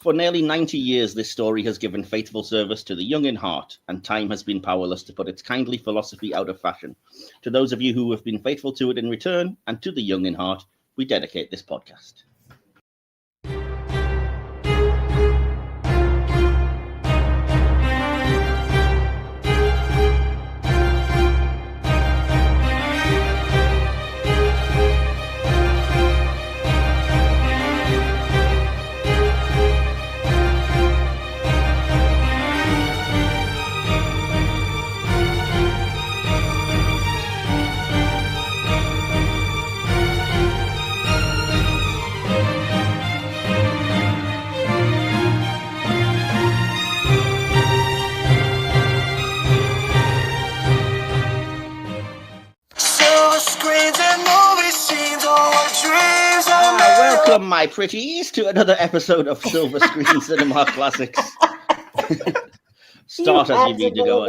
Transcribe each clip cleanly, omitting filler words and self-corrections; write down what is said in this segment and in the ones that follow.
For nearly 90 years, this story has given faithful service to the young in heart, and time has been powerless to put its kindly philosophy out of fashion. To those of you who have been faithful to it in return, and to the young in heart, we dedicate this podcast. Welcome, my pretties, to another episode of Silver Screen Cinema Classics. Start as you need to go.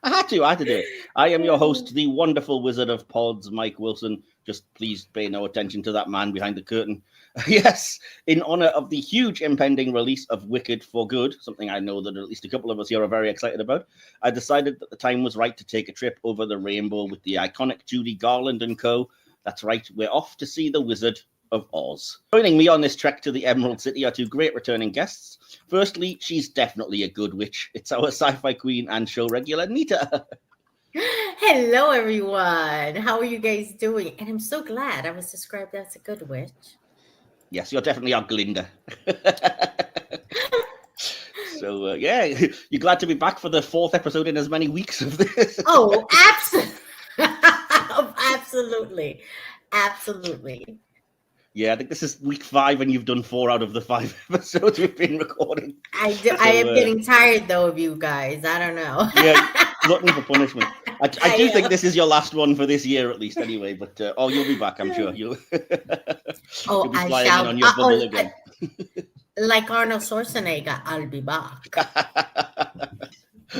I had to do it. I am your host, the wonderful Wizard of Pods, Mike Wilson. Just please pay no attention to that man behind the curtain. Yes, in honor of the huge impending release of Wicked for Good, something I know that at least a couple of us here are very excited about, I decided that the time was right to take a trip over the rainbow with the iconic Judy Garland and co. That's right, we're off to see the Wizard of Oz. Joining me on this trek to the Emerald City are two great returning guests. Firstly, she's definitely a good witch. It's our sci-fi queen and show regular, Nita. Hello, everyone. How are you guys doing? And I'm so glad I was described as a good witch. Yes, you're definitely our Glinda. So, yeah, you're glad to be back for the fourth episode in as many weeks of this. Oh, absolutely. Absolutely. Yeah, I think this is week 5 and you've done 4 out of the 5 episodes we've been recording. I am getting tired, though, of you guys. I don't know. Yeah, glutton for punishment. I do think this is your last one for this year, at least, anyway. But you'll be back, I'm sure. You'll be flying in on your bubble again. Like Arnold Schwarzenegger, I'll be back.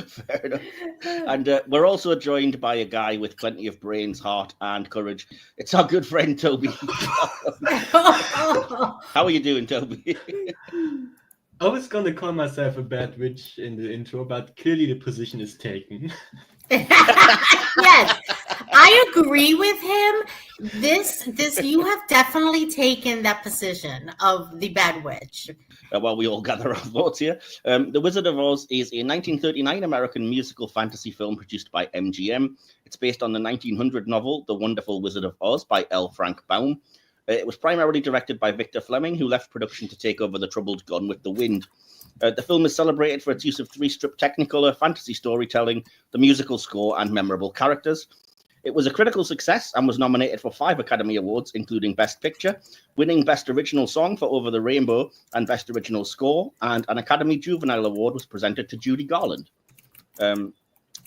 Fair enough. And we're also joined by a guy with plenty of brains, heart, and courage. It's our good friend, Tobi. How are you doing, Tobi? I was going to call myself a bad witch in the intro, but clearly the position is taken. Yes, I agree with him. This you have definitely taken that position of the bad witch. While we all gather our thoughts here. The Wizard of Oz is a 1939 American musical fantasy film produced by MGM. It's based on the 1900 novel The Wonderful Wizard of Oz by L. Frank Baum. It was primarily directed by Victor Fleming, who left production to take over the troubled Gone with the Wind. The film is celebrated for its use of 3-strip Technicolor, fantasy storytelling, the musical score, and memorable characters. It was a critical success and was nominated for 5 Academy Awards, including Best Picture, winning Best Original Song for Over the Rainbow and Best Original Score, and an Academy Juvenile Award was presented to Judy Garland.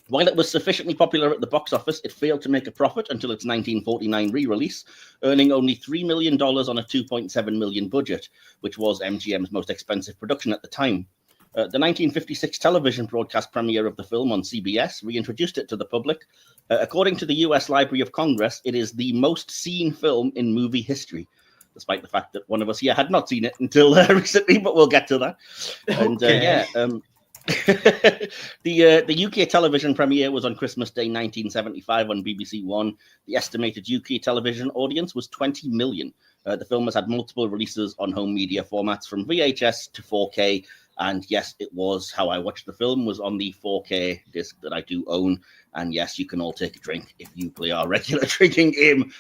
While it was sufficiently popular at the box office, it failed to make a profit until its 1949 re-release, earning only $3 million on a $2.7 million budget, which was MGM's most expensive production at the time. The 1956 television broadcast premiere of the film on CBS reintroduced it to the public. According to the US Library of Congress, it is the most seen film in movie history, despite the fact that one of us here had not seen it until recently, but we'll get to that. And the UK television premiere was on Christmas Day 1975 on BBC One. The estimated UK television audience was 20 million. The film has had multiple releases on home media formats from VHS to 4K. And yes, it was how I watched the film, was on the 4K disc that I do own. And yes, you can all take a drink if you play our regular drinking game.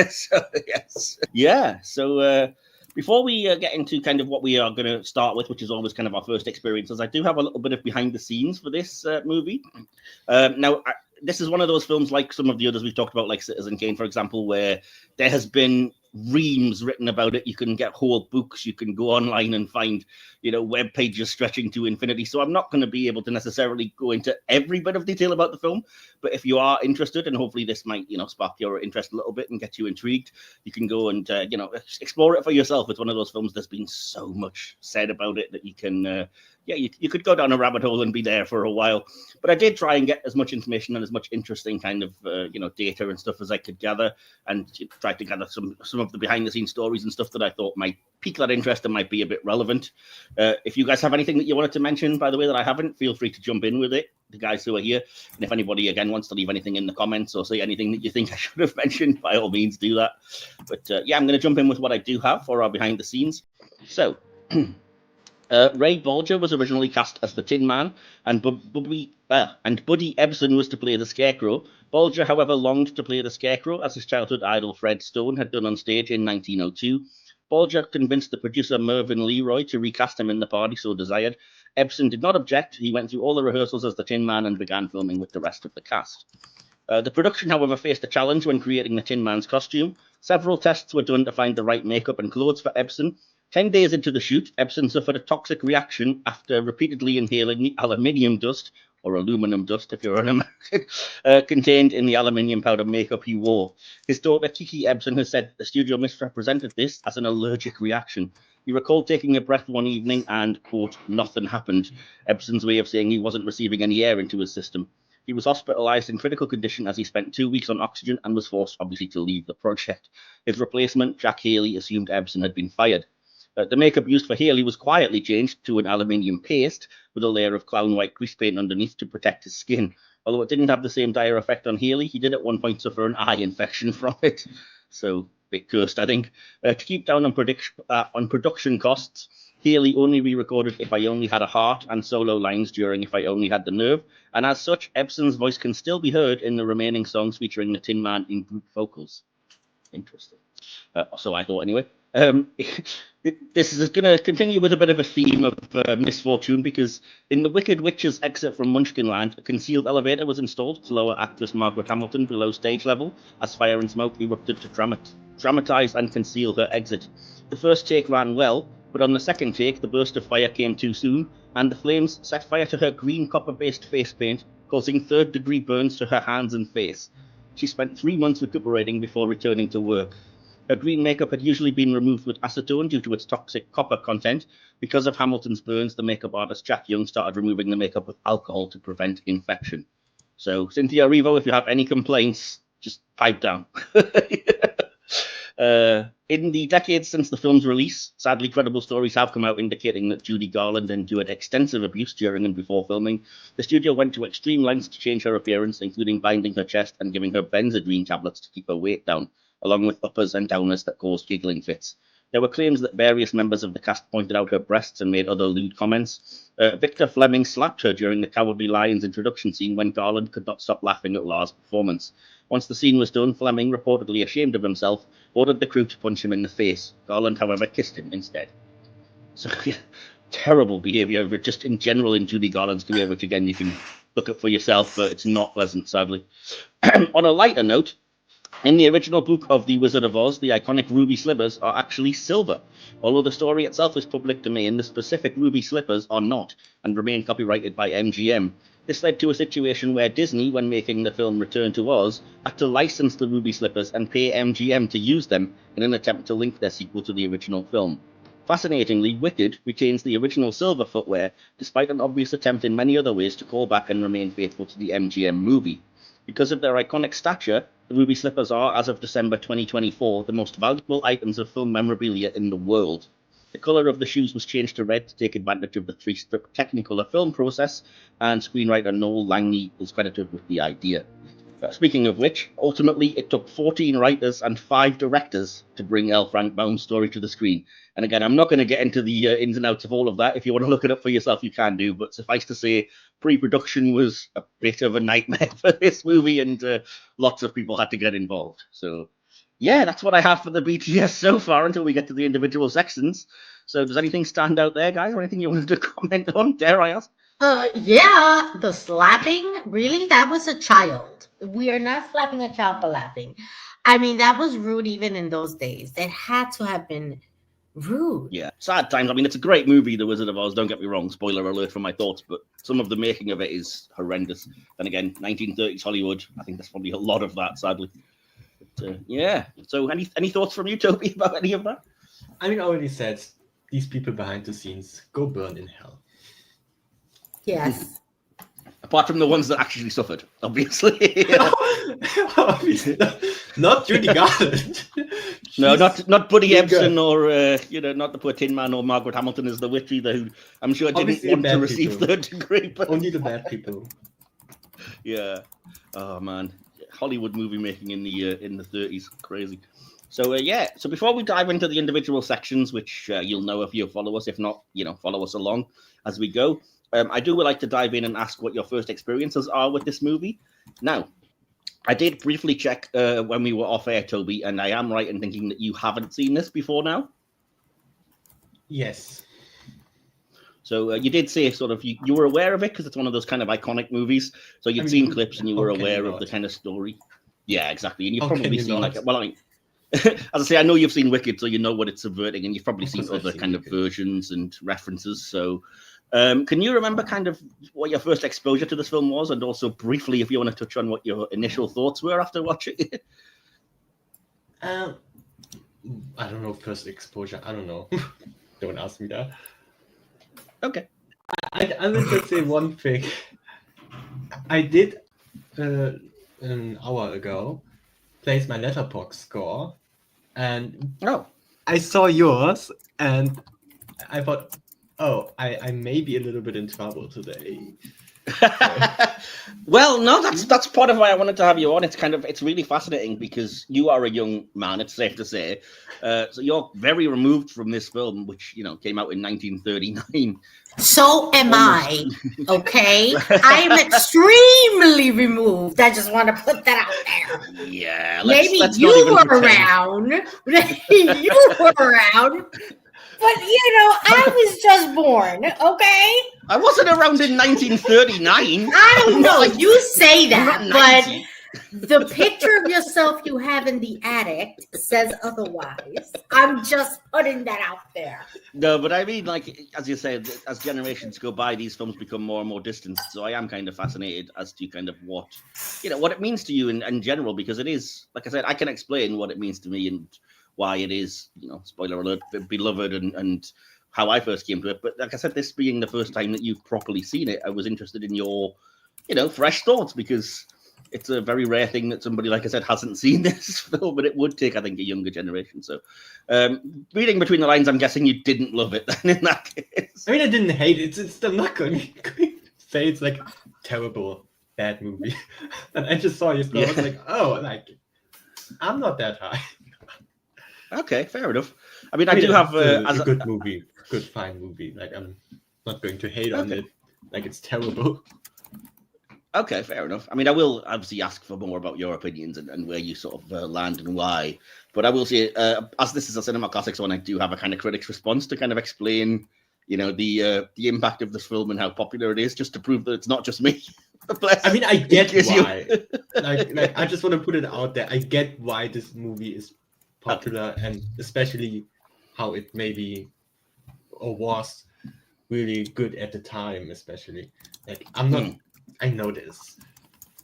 So, yes. Yeah, so before we get into kind of what we are going to start with, which is always kind of our first experiences, I do have a little bit of behind the scenes for this movie. Now, this is one of those films like some of the others we've talked about, like Citizen Kane, for example, where there has been reams written about it. You can get whole books. You can go online and find, web pages stretching to infinity. So I'm not going to be able to necessarily go into every bit of detail about the film. But if you are interested, and hopefully this might, spark your interest a little bit and get you intrigued, you can go and, explore it for yourself. It's one of those films there's been so much said about it that you can, you could go down a rabbit hole and be there for a while. But I did try and get as much information and as much interesting kind of, data and stuff as I could gather, and try to gather some of of the behind-the-scenes stories and stuff that I thought might pique that interest and might be a bit relevant. If you guys have anything that you wanted to mention, by the way, that I haven't, feel free to jump in with it, the guys who are here. And if anybody, again, wants to leave anything in the comments or say anything that you think I should have mentioned, by all means, do that. But yeah, I'm going to jump in with what I do have for our behind-the-scenes. So... Ray Bolger was originally cast as the Tin Man, and Buddy Ebsen was to play the Scarecrow. Bolger, however, longed to play the Scarecrow, as his childhood idol Fred Stone had done on stage in 1902. Bolger convinced the producer Mervyn Leroy to recast him in the part he so desired. Ebsen did not object. He went through all the rehearsals as the Tin Man and began filming with the rest of the cast. The production, however, faced a challenge when creating the Tin Man's costume. Several tests were done to find the right makeup and clothes for Ebsen. 10 days into the shoot, Ebsen suffered a toxic reaction after repeatedly inhaling aluminium dust, or aluminum dust if you're an American, contained in the aluminium powder makeup he wore. His daughter Kiki Ebsen has said the studio misrepresented this as an allergic reaction. He recalled taking a breath one evening and, quote, nothing happened, Ebsen's way of saying he wasn't receiving any air into his system. He was hospitalized in critical condition as he spent 2 weeks on oxygen and was forced, obviously, to leave the project. His replacement, Jack Haley, assumed Ebsen had been fired. The makeup used for Haley was quietly changed to an aluminium paste with a layer of clown white grease paint underneath to protect his skin. Although it didn't have the same dire effect on Haley, he did at one point suffer an eye infection from it. So, a bit cursed, I think. To keep down on production costs, Haley only re-recorded If I Only Had a Heart and solo lines during If I Only Had the Nerve, and as such, Ebsen's voice can still be heard in the remaining songs featuring the Tin Man in group vocals. Interesting. So I thought, anyway. This is going to continue with a bit of a theme of misfortune, because in the Wicked Witch's exit from Munchkin Land, a concealed elevator was installed to lower actress Margaret Hamilton below stage level as fire and smoke erupted to dramatize and conceal her exit. The first take ran well, but on the second take, the burst of fire came too soon, and the flames set fire to her green copper-based face paint, causing third-degree burns to her hands and face. She spent 3 months recuperating before returning to work. Her green makeup had usually been removed with acetone due to its toxic copper content. Because of Hamilton's burns, the makeup artist Jack Young started removing the makeup with alcohol to prevent infection. So, Cynthia Erivo, if you have any complaints, just pipe down. In the decades since the film's release, sadly, credible stories have come out indicating that Judy Garland endured extensive abuse during and before filming. The studio went to extreme lengths to change her appearance, including binding her chest and giving her Benzedrine tablets to keep her weight down, along with uppers and downers that caused giggling fits. There were claims that various members of the cast pointed out her breasts and made other lewd comments. Victor Fleming slapped her during the Cowardly Lions introduction scene when Garland could not stop laughing at Lars' performance. Once the scene was done, Fleming, reportedly ashamed of himself, ordered the crew to punch him in the face. Garland, however, kissed him instead. So, yeah, terrible behaviour, just in general in Judy Garland's career, which again you can look up for yourself, but it's not pleasant, sadly. On a lighter note, in the original book of The Wizard of Oz, the iconic ruby slippers are actually silver. Although the story itself is public domain, the specific ruby slippers are not, and remain copyrighted by MGM. This led to a situation where Disney, when making the film Return to Oz, had to license the ruby slippers and pay MGM to use them in an attempt to link their sequel to the original film. Fascinatingly, Wicked retains the original silver footwear, despite an obvious attempt in many other ways to call back and remain faithful to the MGM movie. Because of their iconic stature, the ruby slippers are, as of December 2024, the most valuable items of film memorabilia in the world. The colour of the shoes was changed to red to take advantage of the 3-strip Technicolor film process, and screenwriter Noel Langley is credited with the idea. Speaking of which, ultimately it took 14 writers and 5 directors to bring L. Frank Baum's story to the screen. And again, I'm not going to get into the ins and outs of all of that. If you want to look it up for yourself, you can do. But suffice to say, pre-production was a bit of a nightmare for this movie, and lots of people had to get involved. So, yeah, that's what I have for the BTS so far until we get to the individual sections. So does anything stand out there, guys, or anything you wanted to comment on, dare I ask? Yeah, the slapping, really? That was a child. We are not slapping a child for laughing. I mean, that was rude even in those days. It had to have been rude. Yeah, sad times. I mean, it's a great movie, The Wizard of Oz, don't get me wrong, spoiler alert for my thoughts, but some of the making of it is horrendous. Then again, 1930s Hollywood, I think there's probably a lot of that, sadly. But, yeah, so any thoughts from you, Toby, about any of that? I mean, I already said, these people behind the scenes, go burn in hell. Yes. Apart from the ones that actually suffered, obviously. Obviously. Not Judy Garland. No, not Buddy She's Ebsen good. or not the poor Tin Man or Margaret Hamilton as the witch either, who I'm sure didn't Obviously want the to bad receive people. third degree. But Only the bad people. yeah, oh man, Hollywood movie making in the 30s, crazy. So so before we dive into the individual sections, which you'll know if you follow us, if not, follow us along as we go. I do like to dive in and ask what your first experiences are with this movie. Now, I did briefly check when we were off air, Toby, and I am right in thinking that you haven't seen this before now. Yes. So you did say sort of you were aware of it because it's one of those kind of iconic movies. So you'd seen clips and you were aware of the kind of story. Yeah, exactly. And you've probably seen as I say, I know you've seen Wicked, so you know what it's subverting, and you've probably seen other kind of versions and references. So can you remember kind of what your first exposure to this film was, and also briefly, if you want to touch on what your initial thoughts were after watching it? I don't know, first exposure. I don't know. Don't ask me that. Okay. I will just say one thing. I did an hour ago place my Letterboxd score, and I saw yours, and I thought, I may be a little bit in trouble today. Well, no, that's part of why I wanted to have you on. It's really fascinating because you are a young man, it's safe to say. So you're very removed from this film, which came out in 1939. So am I. Okay, I am extremely removed. I just want to put that out there. Yeah, maybe you were around. You were around. But, I was just born, okay? I wasn't around in 1939. I don't know. You say that, but the picture of yourself you have in the attic says otherwise. I'm just putting that out there. No, but I mean, as you said, as generations go by, these films become more and more distant. So I am kind of fascinated as to kind of what it means to you in general, because it is, like I said, I can explain what it means to me and why it is, spoiler alert, beloved and how I first came to it. But like I said, this being the first time that you've properly seen it, I was interested in your, fresh thoughts, because it's a very rare thing that somebody, like I said, hasn't seen this film, but it would take, I think, a younger generation. So reading between the lines, I'm guessing you didn't love it then in that case. I mean, I didn't hate it. I'm not going to say it's like terrible, bad movie. And I just saw your score. I was like, I'm not that high. Okay, fair enough. I mean, I do have a good movie, good fine movie. I'm not going to hate on it like it's terrible. Okay, fair enough. I mean, I will obviously ask for more about your opinions and where you sort of land and why. But I will say, as this is a Cinema Classics one, I do have a kind of critic's response to kind of explain, the impact of this film and how popular it is, just to prove that it's not just me. I mean, I get why. I just want to put it out there. I get why this movie is popular, and especially how it maybe or was really good at the time, especially. I'm not I know this,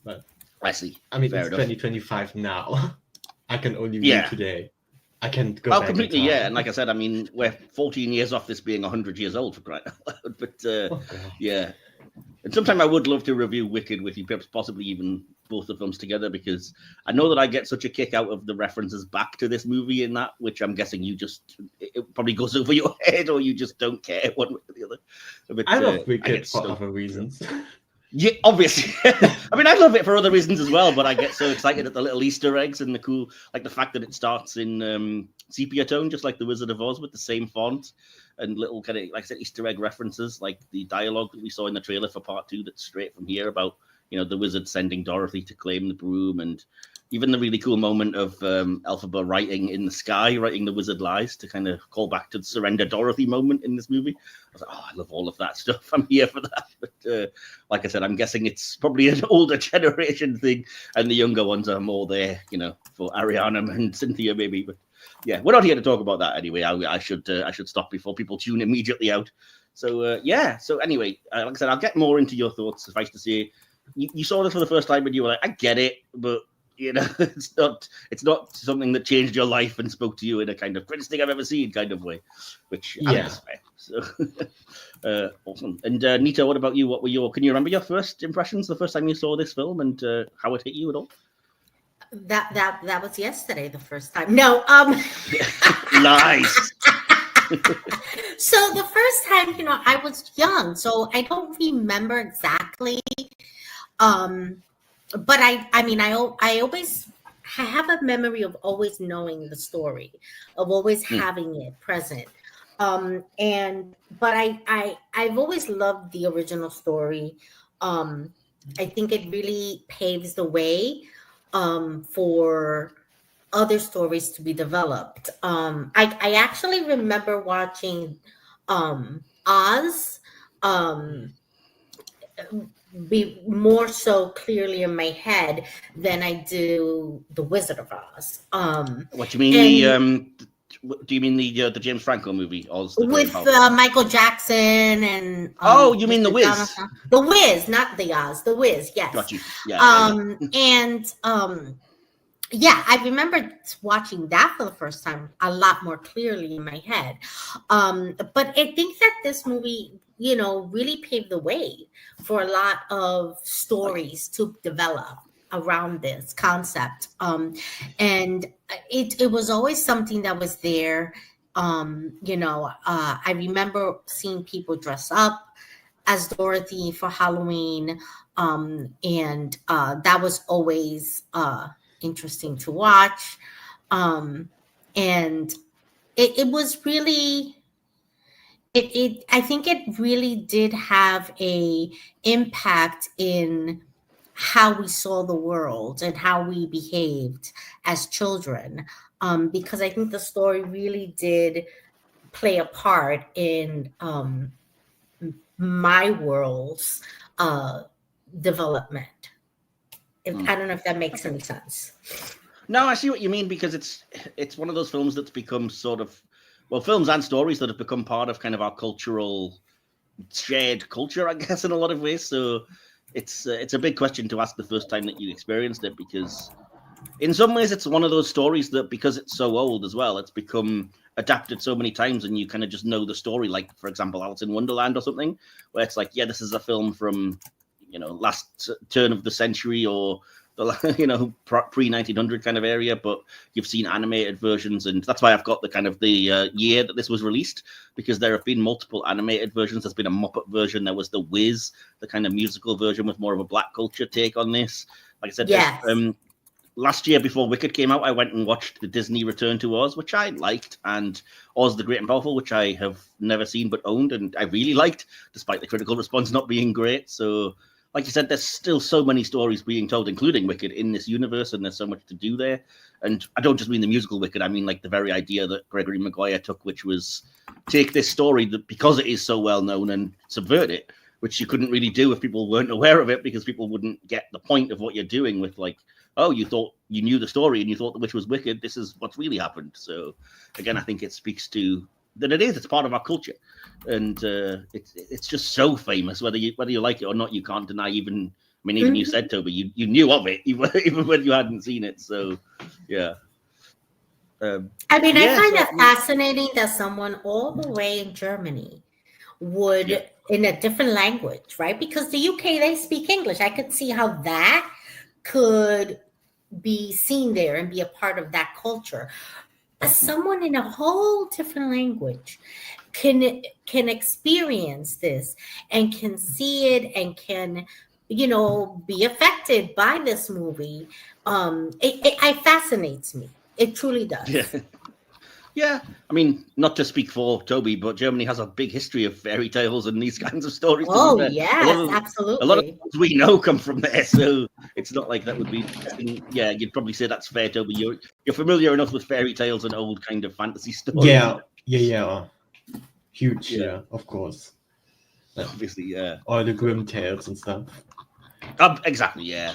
but I see. I mean, fair it's enough. 2025 now. I can only read today. I can't go back completely, in time. yeah. And like I said, I mean, we're 14 years off this being 100 years old, for crying out loud. But yeah. And sometime I would love to review Wicked with you, perhaps possibly even both the films together, because I know that I get such a kick out of the references back to this movie in that, which I'm guessing it probably goes over your head, or you just don't care one way or the other. But, I love Wicked for other reasons. Yeah, obviously. I mean, I love it for other reasons as well, but I get so excited at the little Easter eggs and the cool, like the fact that it starts in sepia tone, just like The Wizard of Oz, with the same font and little kind of, like I said, Easter egg references, like the dialogue that we saw in the trailer for part 2 that's straight from here about, the wizard sending Dorothy to claim the broom, and even the really cool moment of Elphaba writing in the sky, writing the wizard lies to kind of call back to the surrender Dorothy moment in this movie. I was like, I love all of that stuff. I'm here for that. But like I said, I'm guessing it's probably an older generation thing, and the younger ones are more there, for Ariana and Cynthia maybe. But yeah, we're not here to talk about that anyway. I should stop before people tune immediately out. So So anyway, like I said, I'll get more into your thoughts. Suffice to say, you saw this for the first time and you were like, I get it, but it's not something that changed your life and spoke to you in a kind of greatest thing I've ever seen kind of way, which I think is fair. So awesome. And Nita, what about you? Can you remember your first impressions the first time you saw this film and how it hit you at all? That was yesterday, the first time. No, Nice. so the first time, I was young, so I don't remember exactly. But I mean, I always have a memory of always knowing the story, of always having it present. But I've always loved the original story. I think it really paves the way for other stories to be developed. I actually remember watching Oz be more so clearly in my head than I do the Wizard of Oz. What do you mean? Do you mean the James Franco movie? Oz the with Michael Jackson and you mean The Wiz? The Wiz, not the Oz. The Wiz, yes. Got you. Yeah. And yeah, I remember watching that for the first time a lot more clearly in my head. But I think that this movie, really paved the way for a lot of stories to develop around this concept. And it was always something that was there. I remember seeing people dress up as Dorothy for Halloween. And that was always interesting to watch. And it was really, I think it really did have a impact in how we saw the world and how we behaved as children. Because I think the story really did play a part in my world's development. I don't know if that makes any sense. No, I see what you mean, because it's one of those films that's become sort of, films and stories that have become part of kind of our cultural shared culture, I guess, in a lot of ways. So it's a big question to ask the first time that you experienced it, because in some ways it's one of those stories that, because it's so old as well, it's become adapted so many times and you kind of just know the story. Like, for example, Alice in Wonderland or something, where it's like, yeah, this is a film from, last turn of the century or the, pre-1900 kind of area, but you've seen animated versions, and that's why I've got the kind of the year that this was released, because there have been multiple animated versions. There's been a Muppet version, there was the Wiz, the kind of musical version with more of a black culture take on this. Like I said, yes. Last year before Wicked came out, I went and watched the Disney Return to Oz, which I liked, and Oz the Great and Powerful, which I have never seen but owned, and I really liked, despite the critical response not being great. So like you said, there's still so many stories being told, including Wicked, in this universe, and there's so much to do there. And I don't just mean the musical Wicked, I mean like the very idea that Gregory Maguire took, which was take this story that, because it is so well known, and subvert it, which you couldn't really do if people weren't aware of it, because people wouldn't get the point of what you're doing with, like, oh, you thought you knew the story and you thought the witch was wicked. This is what's really happened. So again, I think it speaks to that it's part of our culture, and it's just so famous. Whether you like it or not, you can't deny. Even you said, Toby, you knew of it even when you hadn't seen it. So yeah. I find it fascinating that someone all the way in Germany would, in a different language, right? Because the UK, they speak English. I could see how that could be seen there and be a part of that culture. But someone in a whole different language can experience this and can see it and can, be affected by this movie. It fascinates me. It truly does. Yeah. I mean, not to speak for Toby, but Germany has a big history of fairy tales and these kinds of stories. Oh, yes, absolutely. A lot of things we know come from there, so it's not like that would be. Yeah, you'd probably say that's fair, Toby. You're familiar enough with fairy tales and old kind of fantasy stories. Yeah. Huge, yeah, of course. Obviously, yeah. All the Grimm tales and stuff. Exactly, yeah.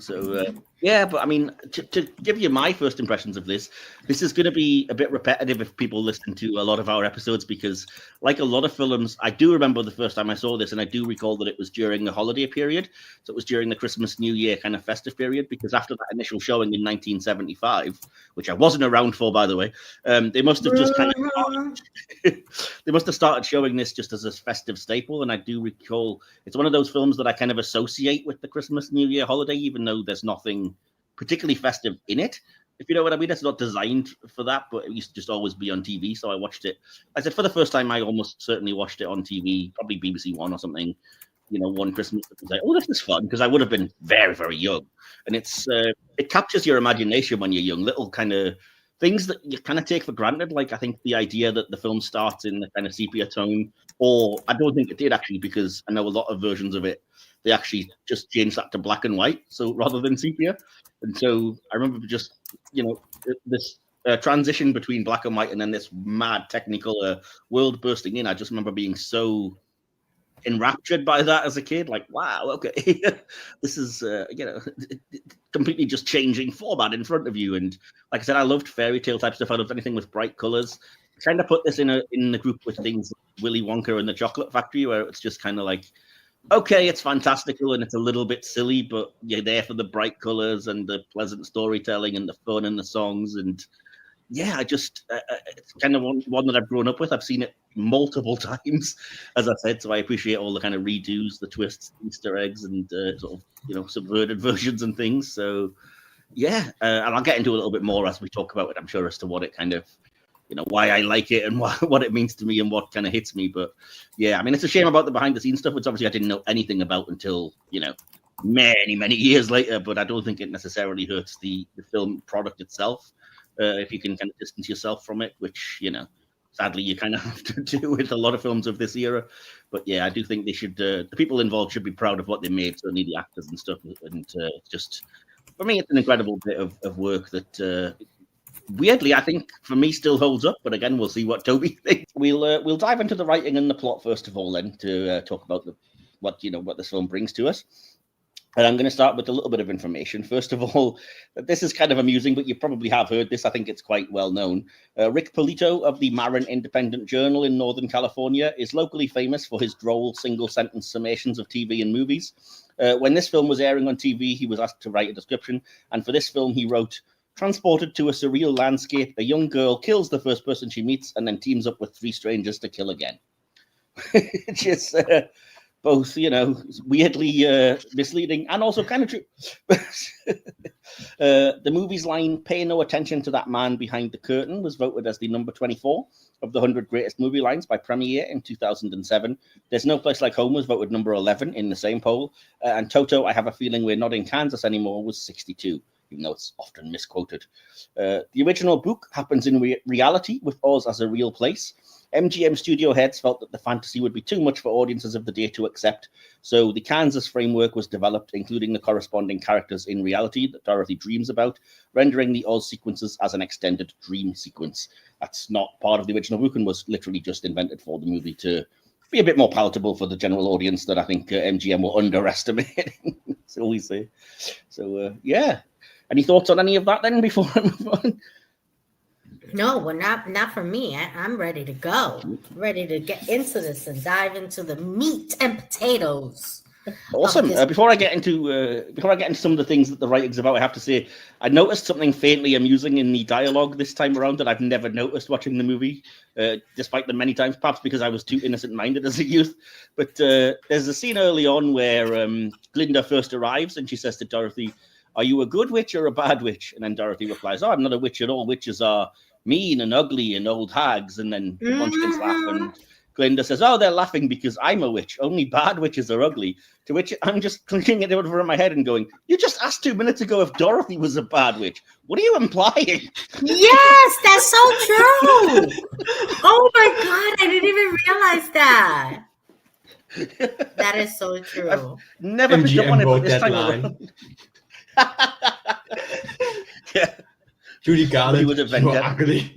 So, but I mean, to give you my first impressions of this is going to be a bit repetitive if people listen to a lot of our episodes, because like a lot of films, I do remember the first time I saw this, and I do recall that it was during the holiday period. So it was during the Christmas, New Year kind of festive period, because after that initial showing in 1975, which I wasn't around for, by the way, they must have just kind of started showing this just as a festive staple. And I do recall it's one of those films that I kind of associate with the Christmas, New Year holiday, even though there's nothing particularly festive in it. If you know what I mean, it's not designed for that, but it used to just always be on TV. So I watched it. I said for the first time, I almost certainly watched it on TV, probably BBC One or something. One Christmas, and say, "Oh, this is fun," because I would have been very, very young, and it captures your imagination when you're young. Little kind of things that you kind of take for granted. Like I think the idea that the film starts in the kind of sepia tone, or I don't think it did actually, because I know a lot of versions of it they actually just changed that to black and white, so rather than sepia. And so I remember just this transition between black and white and then this mad Technicolor world bursting in. I just remember being so enraptured by that as a kid, like, wow, okay, this is completely just changing format in front of you. And like I said, I loved fairy tale type stuff. I loved anything with bright colors. Kind of put this in the group with things like Willy Wonka and the Chocolate Factory, where it's just kind of like, okay, it's fantastical and it's a little bit silly, but you're there for the bright colors and the pleasant storytelling and the fun and the songs. And yeah, I just it's kind of one that I've grown up with. I've seen it multiple times, as I said, so I appreciate all the kind of redos, the twists, Easter eggs, and sort of subverted versions and things. So yeah, and I'll get into a little bit more as we talk about it, I'm sure, as to what it kind of why I like it and what it means to me and what kind of hits me. But yeah, I mean, it's a shame about the behind the scenes stuff, which obviously I didn't know anything about until many years later. But I don't think it necessarily hurts the film product itself. If you can kind of distance yourself from it, which, sadly you kind of have to do with a lot of films of this era. But yeah, I do think they should, the people involved should be proud of what they made, certainly the actors and stuff. And just, for me, it's an incredible bit of work that, weirdly, I think for me still holds up. But again, we'll see what Toby thinks. We'll dive into the writing and the plot first of all, then, to talk about what this film brings to us. And I'm going to start with a little bit of information. First of all, this is kind of amusing, but you probably have heard this. I think it's quite well known. Rick Polito of the Marin Independent Journal in Northern California is locally famous for his droll single-sentence summations of TV and movies. When this film was airing on TV, he was asked to write a description. And for this film, he wrote, "Transported to a surreal landscape, a young girl kills the first person she meets and then teams up with 3 strangers to kill again." Which is... both, weirdly misleading and also kind of true. The movie's line, "Pay no attention to that man behind the curtain," was voted as the number 24 of the 100 greatest movie lines by Premiere in 2007. "There's No Place Like Home" was voted number 11 in the same poll. And "Toto, I Have a Feeling We're Not in Kansas Anymore" was 62, even though it's often misquoted. The original book happens in reality with Oz as a real place. MGM studio heads felt that the fantasy would be too much for audiences of the day to accept, so the Kansas framework was developed, including the corresponding characters in reality that Dorothy dreams about, rendering the Oz sequences as an extended dream sequence. That's not part of the original book and was literally just invented for the movie to be a bit more palatable for the general audience that I think MGM were underestimating. That's all we say. So, yeah. Any thoughts on any of that then before I move on? No, well, not for me. I'm ready to go. Ready to get into this and dive into the meat and potatoes. Awesome. Before I get into some of the things that the writing's about, I have to say I noticed something faintly amusing in the dialogue this time around that I've never noticed watching the movie, despite the many times, perhaps because I was too innocent-minded as a youth. But there's a scene early on where Glinda first arrives and she says to Dorothy, "Are you a good witch or a bad witch?" And then Dorothy replies, "Oh, I'm not a witch at all. Witches are mean and ugly and old hags." And then the Munchkins laugh and Glinda says, "Oh, they're laughing because I'm a witch. Only bad witches are ugly." To which I'm just clicking it over in my head and going, "You just asked 2 minutes ago if Dorothy was a bad witch. What are you implying?" Yes, that's so true. Oh my God, I didn't even realize that. That is so true. I've never picked up on it, but this time around. Yeah. Judy Garland, was a you were ugly.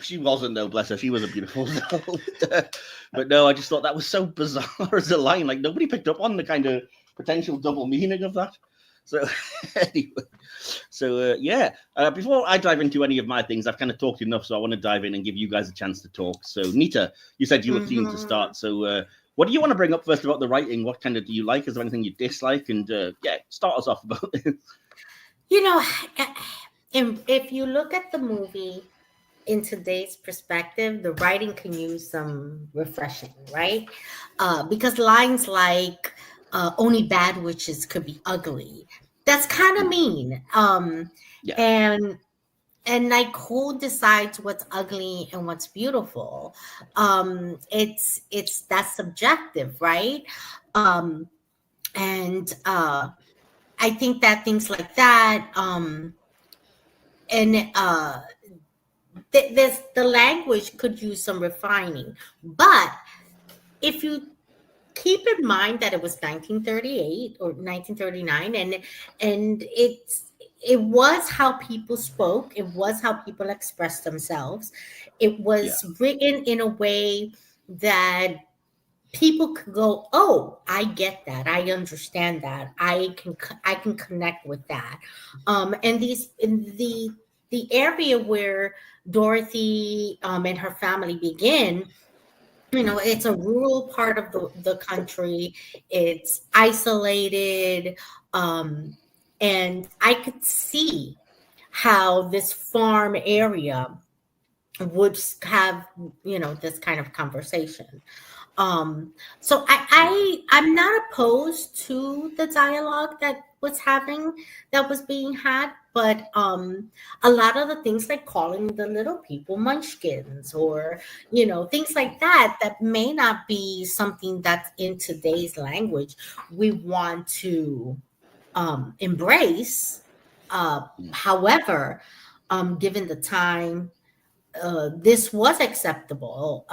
She wasn't, though, bless her. She was a beautiful soul. But no, I just thought that was so bizarre as a line. Like, nobody picked up on the kind of potential double meaning of that. So, anyway. So, yeah. Before I dive into any of my things, I've kind of talked enough, so I want to dive in and give you guys a chance to talk. So, Nita, you said you were keen to start. So, what do you want to bring up first about the writing? What kind of do you like? Is there anything you dislike? And, yeah, start us off about this. If you look at the movie in today's perspective, the writing can use some refreshing, right? Because lines like "only bad witches could be ugly," that's kind of mean. Yeah. And like, who decides what's ugly and what's beautiful? It's that's subjective, right? And I think that things like that, and there's the language could use some refining, but if you keep in mind that it was 1938 or 1939, and it was how people spoke, it was how people expressed themselves, it was written in a way that people could go, oh, I get that, I understand that, I can connect with that. And these in the area where Dorothy and her family begin, it's a rural part of the country. It's isolated. And I could see how this farm area would have, this kind of conversation. So I'm not opposed to the dialogue that was being had, but a lot of the things like calling the little people munchkins, or things like that may not be something that's in today's language we want to embrace. However, given the time, this was acceptable,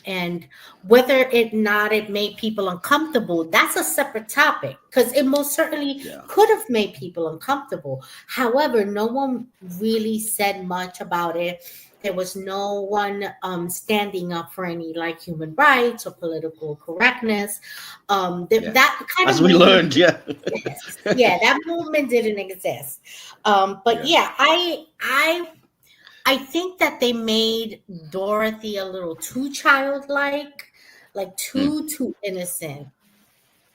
and whether it made people uncomfortable, that's a separate topic, because it most certainly could have made people uncomfortable. However, no one really said much about it. There was no one standing up for any like human rights or political correctness. That kind as of we learned, that movement didn't exist. But I think that they made Dorothy a little too childlike, like too innocent.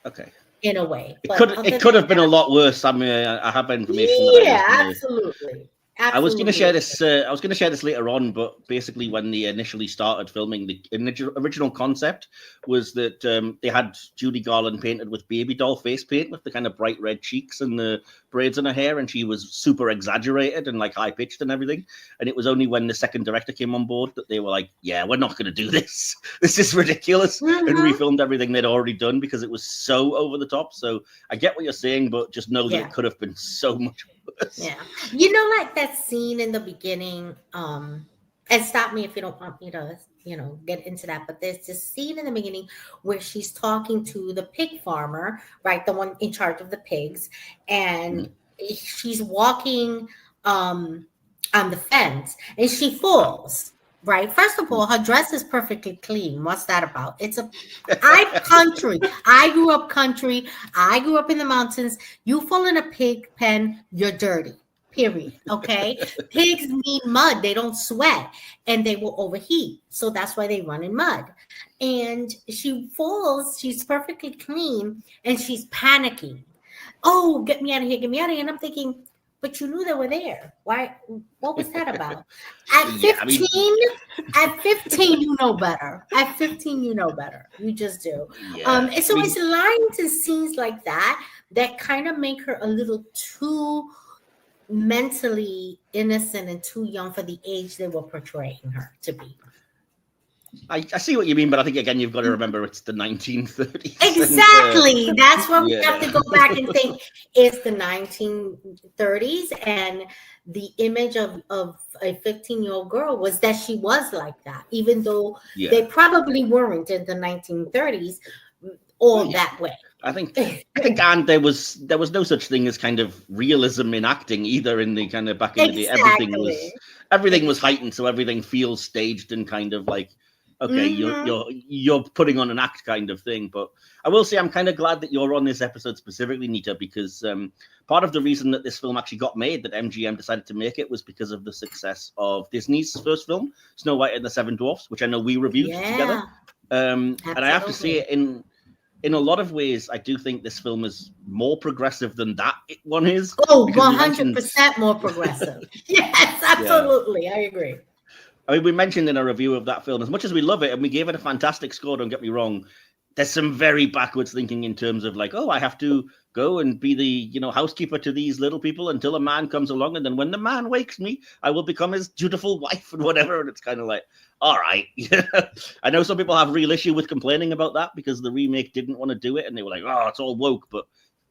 Okay. In a way. It could have been a lot worse. I mean, I have information. Absolutely. I was going to share this. I was going to share this later on, but basically, when they initially started filming, the original concept was that they had Judy Garland painted with baby doll face paint, with the kind of bright red cheeks and the braids in her hair, and she was super exaggerated and like high pitched and everything. And it was only when the second director came on board that they were like, "Yeah, we're not going to do this. This is ridiculous," and refilmed everything they'd already done because it was so over the top. So I get what you're saying, but just know that it could have been so much. Yeah, like that scene in the beginning, and stop me if you don't want me to get into that, but there's this scene in the beginning where she's talking to the pig farmer, right, the one in charge of the pigs, and she's walking on the fence and she falls. Right. First of all, her dress is perfectly clean. What's that about? It's country. I grew up country. I grew up in the mountains. You fall in a pig pen, you're dirty. Period. Okay. Pigs need mud. They don't sweat and they will overheat. So that's why they run in mud. And she falls. She's perfectly clean and she's panicking. Oh, get me out of here. Get me out of here. And I'm thinking, but you knew they were there. Why? What was that about? At 15, at 15, you know better. At 15, you know better. You just do. And so it's lines and scenes like that kind of make her a little too mentally innocent and too young for the age they were portraying her to be. I see what you mean, but I think, again, you've got to remember it's the 1930s. Exactly. That's where we have to go back and think it's the 1930s, and the image of a 15-year-old girl was that she was like that, even though they probably weren't in the 1930s that way. I think, and there was no such thing as kind of realism in acting either in the kind of back in the day. Everything was heightened, so everything feels staged and kind of like, okay, you're putting on an act kind of thing. But I will say I'm kind of glad that you're on this episode specifically, Nita, because part of the reason that this film actually got made, that MGM decided to make it, was because of the success of Disney's first film, Snow White and the Seven Dwarfs, which I know we reviewed together. And I have to say, in a lot of ways, I do think this film is more progressive than that one is. Oh, 100% more progressive. Yes, absolutely. I agree. I mean, we mentioned in a review of that film, as much as we love it and we gave it a fantastic score, don't get me wrong, there's some very backwards thinking in terms of like, oh, I have to go and be the housekeeper to these little people until a man comes along, and then when the man wakes me, I will become his dutiful wife and whatever. And it's kind of like, all right. I know some people have real issue with complaining about that because the remake didn't want to do it, and they were like, oh, it's all woke. But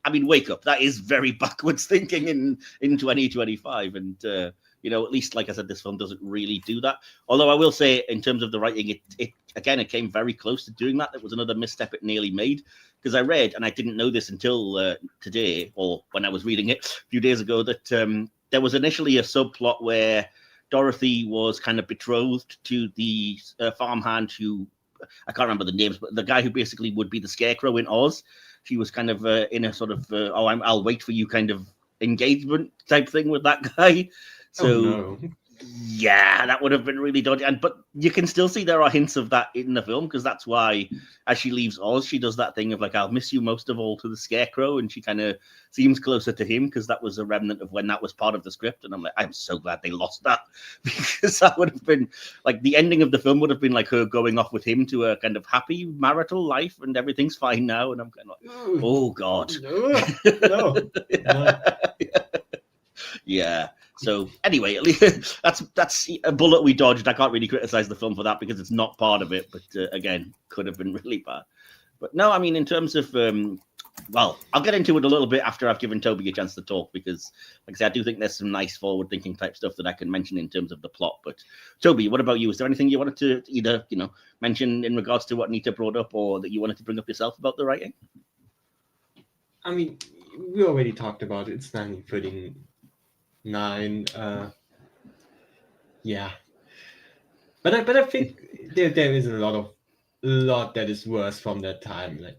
I mean, wake up. That is very backwards thinking in 2025, and at least, like I said, this film doesn't really do that. Although I will say, in terms of the writing, it came very close to doing that. It was another misstep it nearly made, because I read, and I didn't know this until today, or when I was reading it a few days ago, that there was initially a subplot where Dorothy was kind of betrothed to the farmhand who, I can't remember the names, but the guy who basically would be the Scarecrow in Oz. She was kind of in a sort of, I'll wait for you kind of engagement type thing with that guy. So, yeah, that would have been really dodgy. But you can still see there are hints of that in the film, because that's why, as she leaves Oz, she does that thing of like, I'll miss you most of all to the Scarecrow. And she kind of seems closer to him, because that was a remnant of when that was part of the script. And I'm like, I'm so glad they lost that, because that would have been like the ending of the film would have been like her going off with him to a kind of happy marital life and everything's fine now. And I'm kind of like, oh, God. No. Yeah. So anyway, at least that's a bullet we dodged. I can't really criticize the film for that because it's not part of it. But again, could have been really bad. But no, I mean, in terms of, well, I'll get into it a little bit after I've given Toby a chance to talk, because, like I said, I do think there's some nice forward-thinking type stuff that I can mention in terms of the plot. But Toby, what about you? Is there anything you wanted to either, mention in regards to what Nita brought up, or that you wanted to bring up yourself about the writing? I mean, we already talked about it. It's 1939. Yeah, but I think there is a lot that is worse from that time. Like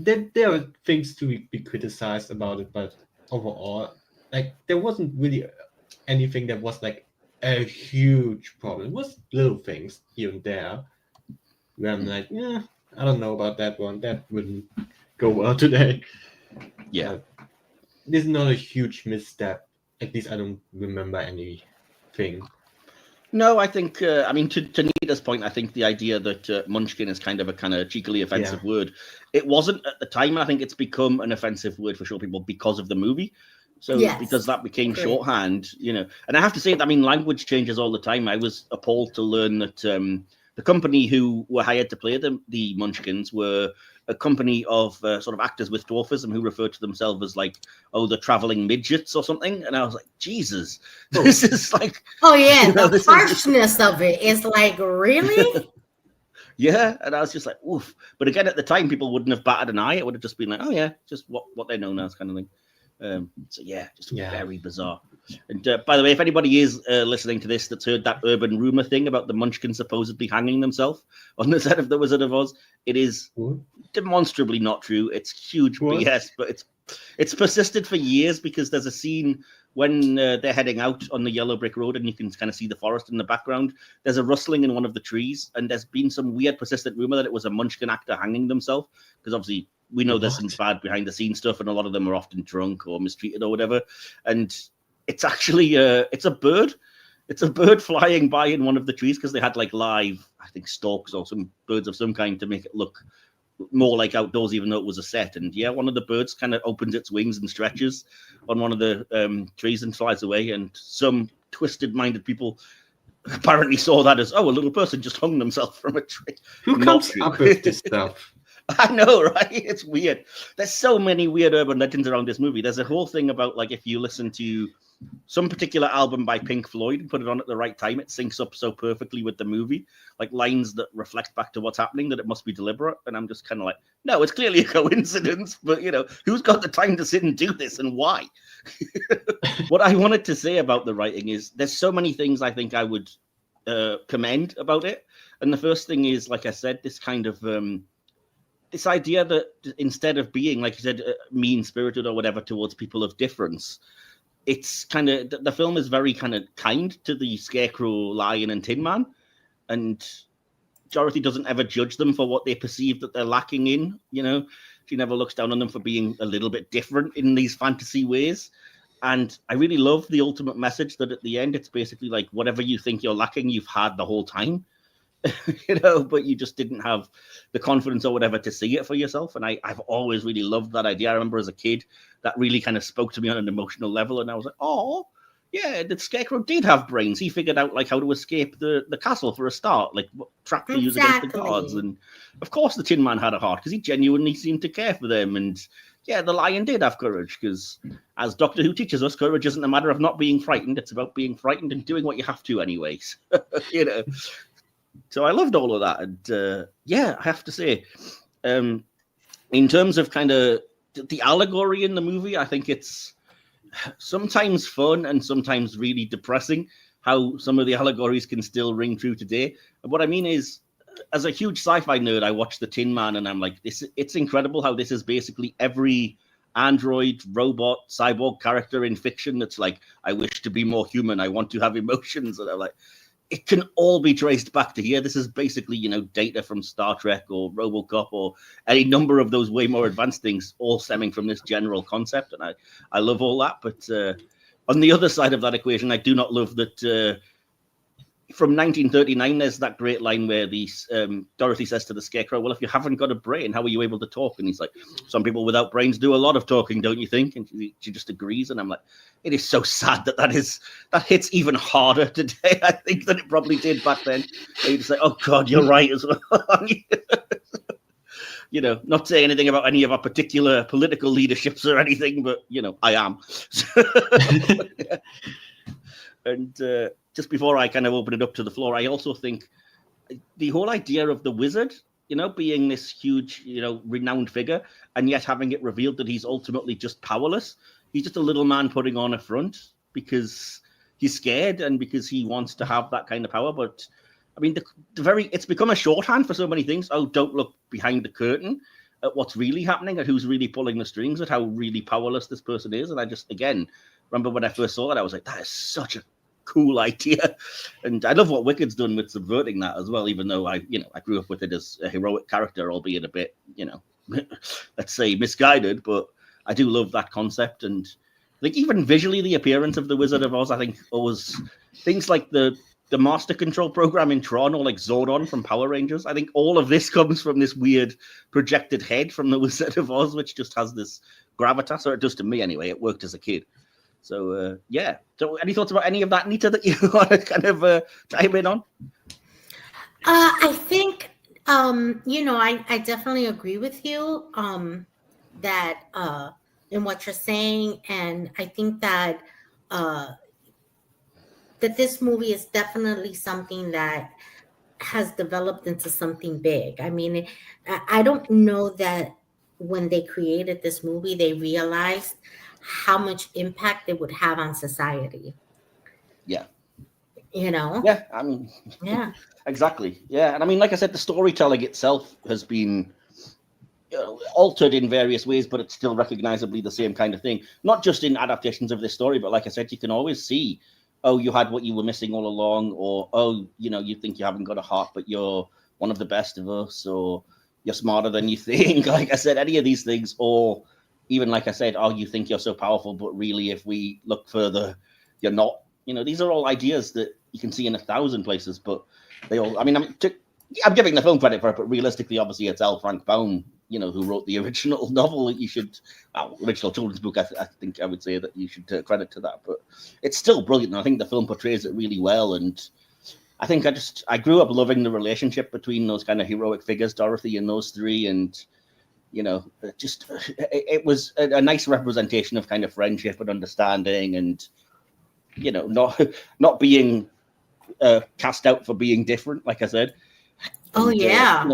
there are things to be criticized about it, but overall, like there wasn't really anything that was like a huge problem. It was little things here and there where I'm like, I don't know about that one. That wouldn't go well today. Yeah, this is not a huge misstep. At least I don't remember anything. No, I think, I mean, to Nita's point, I think the idea that Munchkin is kind of cheekily offensive word, it wasn't at the time. I think it's become an offensive word for short people because of the movie. So because that became shorthand, and I have to say that, I mean, language changes all the time. I was appalled to learn that the company who were hired to play the Munchkins were a company of sort of actors with dwarfism who referred to themselves as like, the traveling midgets or something. And I was like, Jesus, this is like... Oh, yeah, the harshness of it is like, really? Yeah, and I was just like, oof. But again, at the time, people wouldn't have batted an eye. It would have just been like, oh, yeah, just what they know now, kind of thing. So, very bizarre. And by the way, if anybody is listening to this that's heard that urban rumor thing about the Munchkin supposedly hanging themselves on the set of The Wizard of Oz, it is demonstrably not true. It's huge BS, but it's persisted for years, because there's a scene when they're heading out on the yellow brick road and you can kind of see the forest in the background. There's a rustling in one of the trees, and there's been some weird persistent rumor that it was a Munchkin actor hanging themselves, because obviously we know there's some bad behind the scenes stuff, and a lot of them are often drunk or mistreated or whatever. And it's actually it's a bird. It's a bird flying by in one of the trees, because they had like live, I think, storks or some birds of some kind to make it look more like outdoors, even though it was a set. And yeah, one of the birds kind of opens its wings and stretches on one of the trees and flies away. And some twisted-minded people apparently saw that as, a little person just hung themselves from a tree. Who comes up with this stuff? I know, right? It's weird. There's so many weird urban legends around this movie. There's a whole thing about, like, if you listen to some particular album by Pink Floyd and put it on at the right time, it syncs up so perfectly with the movie, like lines that reflect back to what's happening, that it must be deliberate. And I'm just kind of like, no, it's clearly a coincidence, but who's got the time to sit and do this, and why? What I wanted to say about the writing is there's so many things I think I would commend about it. And the first thing is, like I said, this kind of this idea that instead of being, like you said, mean-spirited or whatever towards people of difference, it's kind of, the film is very kind of kind to the Scarecrow, Lion, and Tin Man, and Dorothy doesn't ever judge them for what they perceive that they're lacking in. She never looks down on them for being a little bit different in these fantasy ways. And I really love the ultimate message that at the end, it's basically like, whatever you think you're lacking, you've had the whole time. but you just didn't have the confidence or whatever to see it for yourself. And I've always really loved that idea. I remember as a kid that really kind of spoke to me on an emotional level, and I was like, oh yeah, the Scarecrow did have brains. He figured out like how to escape the castle for a start, like what trap to use against the guards. And of course the Tin Man had a heart because he genuinely seemed to care for them. And yeah, the Lion did have courage because, as Doctor Who teaches us, courage isn't a matter of not being frightened. It's about being frightened and doing what you have to anyways. So I loved all of that. And yeah, I have to say, in terms of kind of the allegory in the movie, I think it's sometimes fun and sometimes really depressing how some of the allegories can still ring true today. And what I mean is, as a huge sci-fi nerd, I watch the Tin Man and I'm like, it's incredible how this is basically every android, robot, cyborg character in fiction that's like, I wish to be more human, I want to have emotions. And I'm like, it can all be traced back to here. This is basically, Data from Star Trek or RoboCop or any number of those way more advanced things, all stemming from this general concept. And I love all that. But on the other side of that equation, I do not love that from 1939, there's that great line where Dorothy says to the Scarecrow, well, if you haven't got a brain, how are you able to talk? And he's like, some people without brains do a lot of talking, don't you think? And she just agrees. And I'm like, it is so sad that hits even harder today, I think, than it probably did back then. And you just say, oh, God, you're right as well. Not saying anything about any of our particular political leaderships or anything, but, I am. And just before I kind of open it up to the floor, I also think the whole idea of the wizard, being this huge, renowned figure, and yet having it revealed that he's ultimately just powerless. He's just a little man putting on a front because he's scared and because he wants to have that kind of power. But I mean, it's become a shorthand for so many things. Oh, don't look behind the curtain at what's really happening, at who's really pulling the strings, at how really powerless this person is. And I just, again, remember when I first saw that, I was like, that is such a cool idea. And I love what Wicked's done with subverting that as well, even though I grew up with it as a heroic character, albeit a bit, let's say misguided, but I do love that concept. And I think even visually, the appearance of the Wizard of Oz, I think always things like the Master Control program in Tron, or like Zordon from Power Rangers. I think all of this comes from this weird projected head from the Wizard of Oz, which just has this gravitas, or it does to me anyway. It worked as a kid. So, yeah. So any thoughts about any of that, Nita, that you want to kind of chime in on? I think, I definitely agree with you that in what you're saying. And I think that that this movie is definitely something that has developed into something big. I mean, I don't know that when they created this movie, they realized how much impact it would have on society. Yeah. Yeah, I mean, yeah, exactly. Yeah. And I mean, like I said, the storytelling itself has been altered in various ways, but it's still recognizably the same kind of thing. Not just in adaptations of this story, but like I said, you can always see, oh, you had what you were missing all along, or, oh, you think you haven't got a heart, but you're one of the best of us, or you're smarter than you think. Like I said, any of these things, or even like I said, oh, you think you're so powerful, but really, if we look further, you're not. These are all ideas that you can see in 1,000 places, but they all, I mean, I'm giving the film credit for it, but realistically, obviously, it's L. Frank Baum, who wrote the original novel. Original children's book, I think I would say that you should credit to that, but it's still brilliant. And I think the film portrays it really well. And I think I grew up loving the relationship between those kind of heroic figures, Dorothy and those three. And, it was a nice representation of kind of friendship and understanding and, not being cast out for being different, like I said. Oh, and, yeah.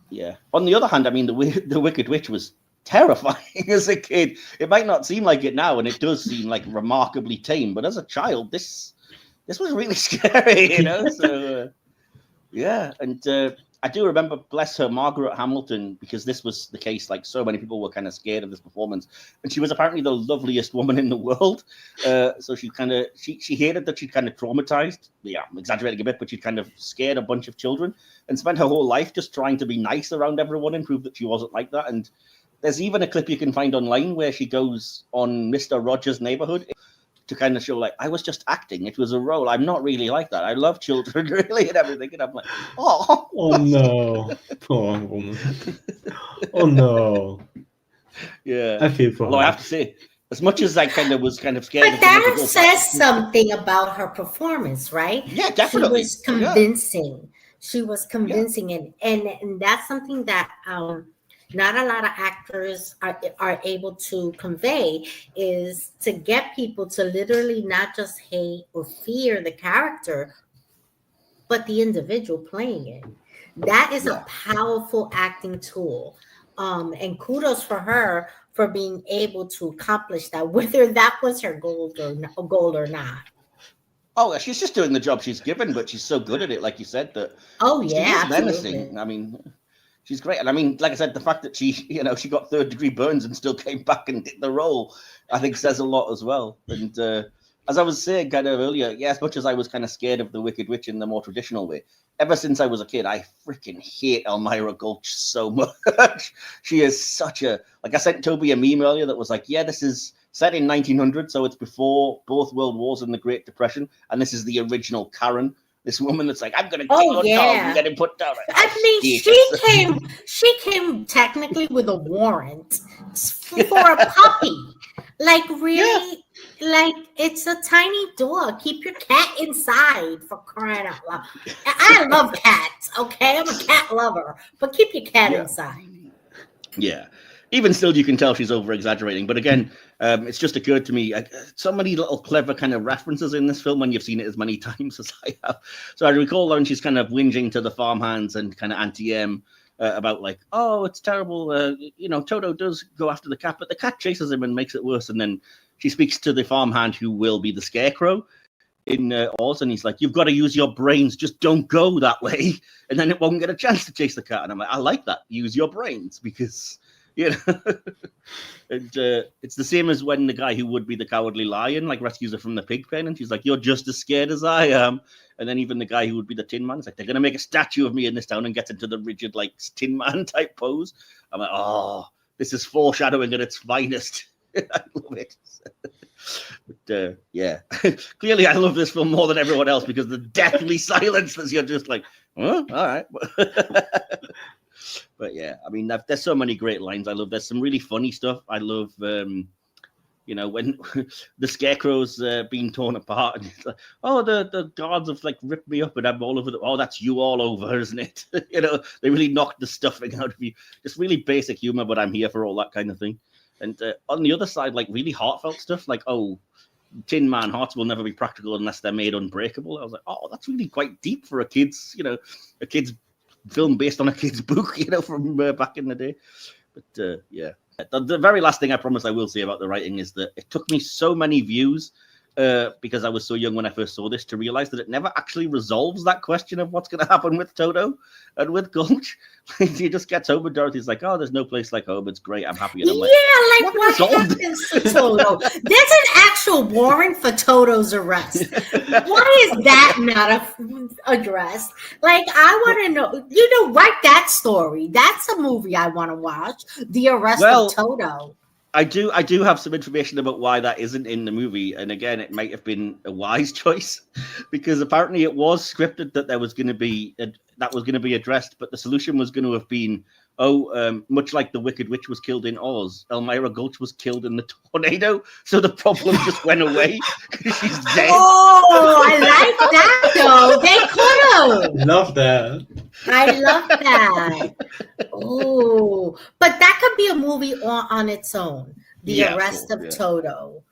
Yeah. On the other hand, I mean, the Wicked Witch was terrifying as a kid. It might not seem like it now, and it does seem like remarkably tame, but as a child, this was really scary, So, yeah. And I do remember, bless her, Margaret Hamilton, because this was the case. Like, so many people were kind of scared of this performance, and she was apparently the loveliest woman in the world. So she hated that she'd kind of traumatized. Yeah, I'm exaggerating a bit, but she'd kind of scared a bunch of children and spent her whole life just trying to be nice around everyone and prove that she wasn't like that. And there's even a clip you can find online where she goes on Mr. Rogers' Neighborhood. to kind of show like I was just acting. It was a role. I'm not really like that. I love children really and everything. And I'm like, oh, oh no, poor woman. Oh no. Yeah. I feel for Although her. I have to say, as much as I was kind of scared. But that says something about her performance, right? Yeah, definitely. She was convincing. Yeah. She was convincing, and that's something that not a lot of actors are able to convey, is to get people to literally not just hate or fear the character, but the individual playing it. That is a powerful acting tool. And kudos for her for being able to accomplish that, whether that was her goal or not. Oh, she's just doing the job she's given, but she's so good at it, like you said, that she is menacing. I mean, she's great. And I mean, like I said, the fact that she got 3rd-degree burns and still came back and did the role, I think says a lot as well. And as I was saying kind of earlier, as much as I was kind of scared of the Wicked Witch in the more traditional way, ever since I was a kid, I freaking hate Elmira Gulch so much. She is such a, like I sent Toby a meme earlier that was like, this is set in 1900, so it's before both World Wars and the Great Depression, and this is the original Karen. This woman that's like, I'm going to kill your dog and get him put down. I mean, she came technically with a warrant for a puppy. Like, really? Like, it's a tiny dog. Keep your cat inside, for crying out loud. I love cats, okay? I'm a cat lover. But keep your cat inside. Yeah. Even still, you can tell she's over-exaggerating. But again, it's just occurred to me, so many little clever kind of references in this film when you've seen it as many times as I have. So I recall when she's kind of whinging to the farmhands and kind of Auntie about like, oh, it's terrible. Toto does go after the cat, but the cat chases him and makes it worse. And then she speaks to the farmhand who will be the Scarecrow in Oz, and he's like, you've got to use your brains. Just don't go that way, and then it won't get a chance to chase the cat. And I'm like, I like that. Use your brains, because and it's the same as when the guy who would be the Cowardly Lion like rescues her from the pig pen, and she's like, you're just as scared as I am. And then even the guy who would be the Tin Man is like, they're gonna make a statue of me in this town, and gets into the rigid like Tin Man type pose. I'm like, oh, this is foreshadowing at its finest. I love it. But clearly I love this film more than everyone else, because the deathly silence that you're just like, all right. But yeah, I mean, there's so many great lines. I love. There's some really funny stuff. I love, when the Scarecrow's being torn apart, and it's like, oh, the guards have like ripped me up, and I'm all over. Oh, that's you all over, isn't it? They really knocked the stuffing out of you. Just really basic humor, but I'm here for all that kind of thing. And on the other side, like really heartfelt stuff, like, oh, Tin Man hearts will never be practical unless they're made unbreakable. I was like, oh, that's really quite deep for a kid's film based on a kid's book, from back in the day. But the very last thing I promise I will say about the writing is that it took me so many views, because I was so young when I first saw this, to realize that it never actually resolves that question of what's going to happen with Toto and with Gulch. He just gets home and Dorothy's like, oh, there's no place like home. It's great. I'm happy. And I'm like, what happens to Toto? There's an actual warrant for Toto's arrest. Why is that not addressed? Like, I want to know, write that story. That's a movie I want to watch. The Arrest of Toto. I do have some information about why that isn't in the movie, and again, it might have been a wise choice, because apparently it was scripted that there was going to be addressed, but the solution was going to have been, much like the Wicked Witch was killed in Oz, Elmira Gulch was killed in the tornado, so the problem just went away because she's dead. Oh, I like that though. They could have. Love that. I love that. Oh, but that could be a movie on its own. The Arrest of Toto.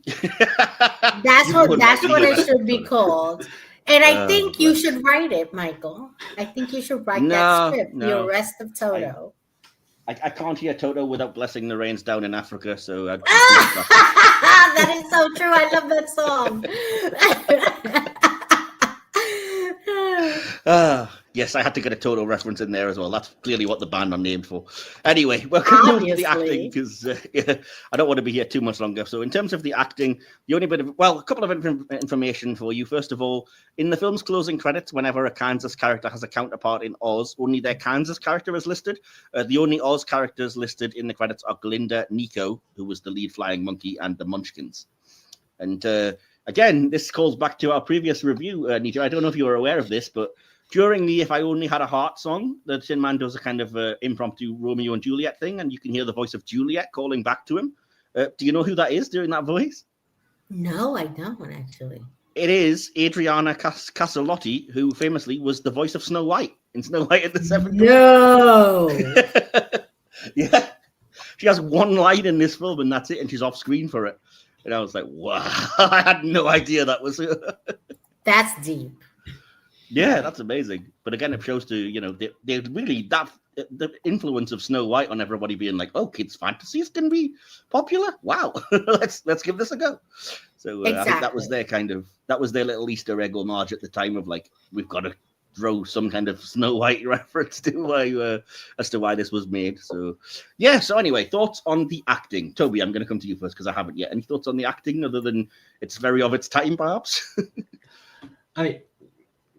That's what it should be called. And I think you should write it, Michael. I think you should write that script, The Arrest of Toto. I can't hear Toto without blessing the rains down in Africa, so that is so true. I love that song. Yes, I had to get a Toto reference in there as well. That's clearly what the band are named for. Anyway, we'll move to the acting, because I don't want to be here too much longer. So in terms of the acting, the only a couple of information for you. First of all, in the film's closing credits, whenever a Kansas character has a counterpart in Oz, only their Kansas character is listed. The only Oz characters listed in the credits are Glinda, Nico, who was the lead flying monkey, and the Munchkins. And again, this calls back to our previous review, Nita. I don't know if you were aware of this, but during the If I Only Had a Heart song, the Tin Man does a kind of impromptu Romeo and Juliet thing, and you can hear the voice of Juliet calling back to him. Do you know who that is doing that voice? No, I don't actually. It is Adriana Caselotti, who famously was the voice of Snow White in Snow White in the 70s. No. Yeah. She has one line in this film, and that's it, and she's off screen for it. And I was like, wow, I had no idea that was her. That's deep. Yeah, that's amazing. But again, it shows they really the influence of Snow White on everybody being like, oh, kids' fantasies can be popular. Wow, let's give this a go. So Exactly. I think that was their little Easter egg homage at the time of like, we've got to throw some kind of Snow White reference to why as to why this was made. So yeah. So anyway, thoughts on the acting, Toby? I'm going to come to you first because I haven't yet. Any thoughts on the acting other than it's very of its time, perhaps?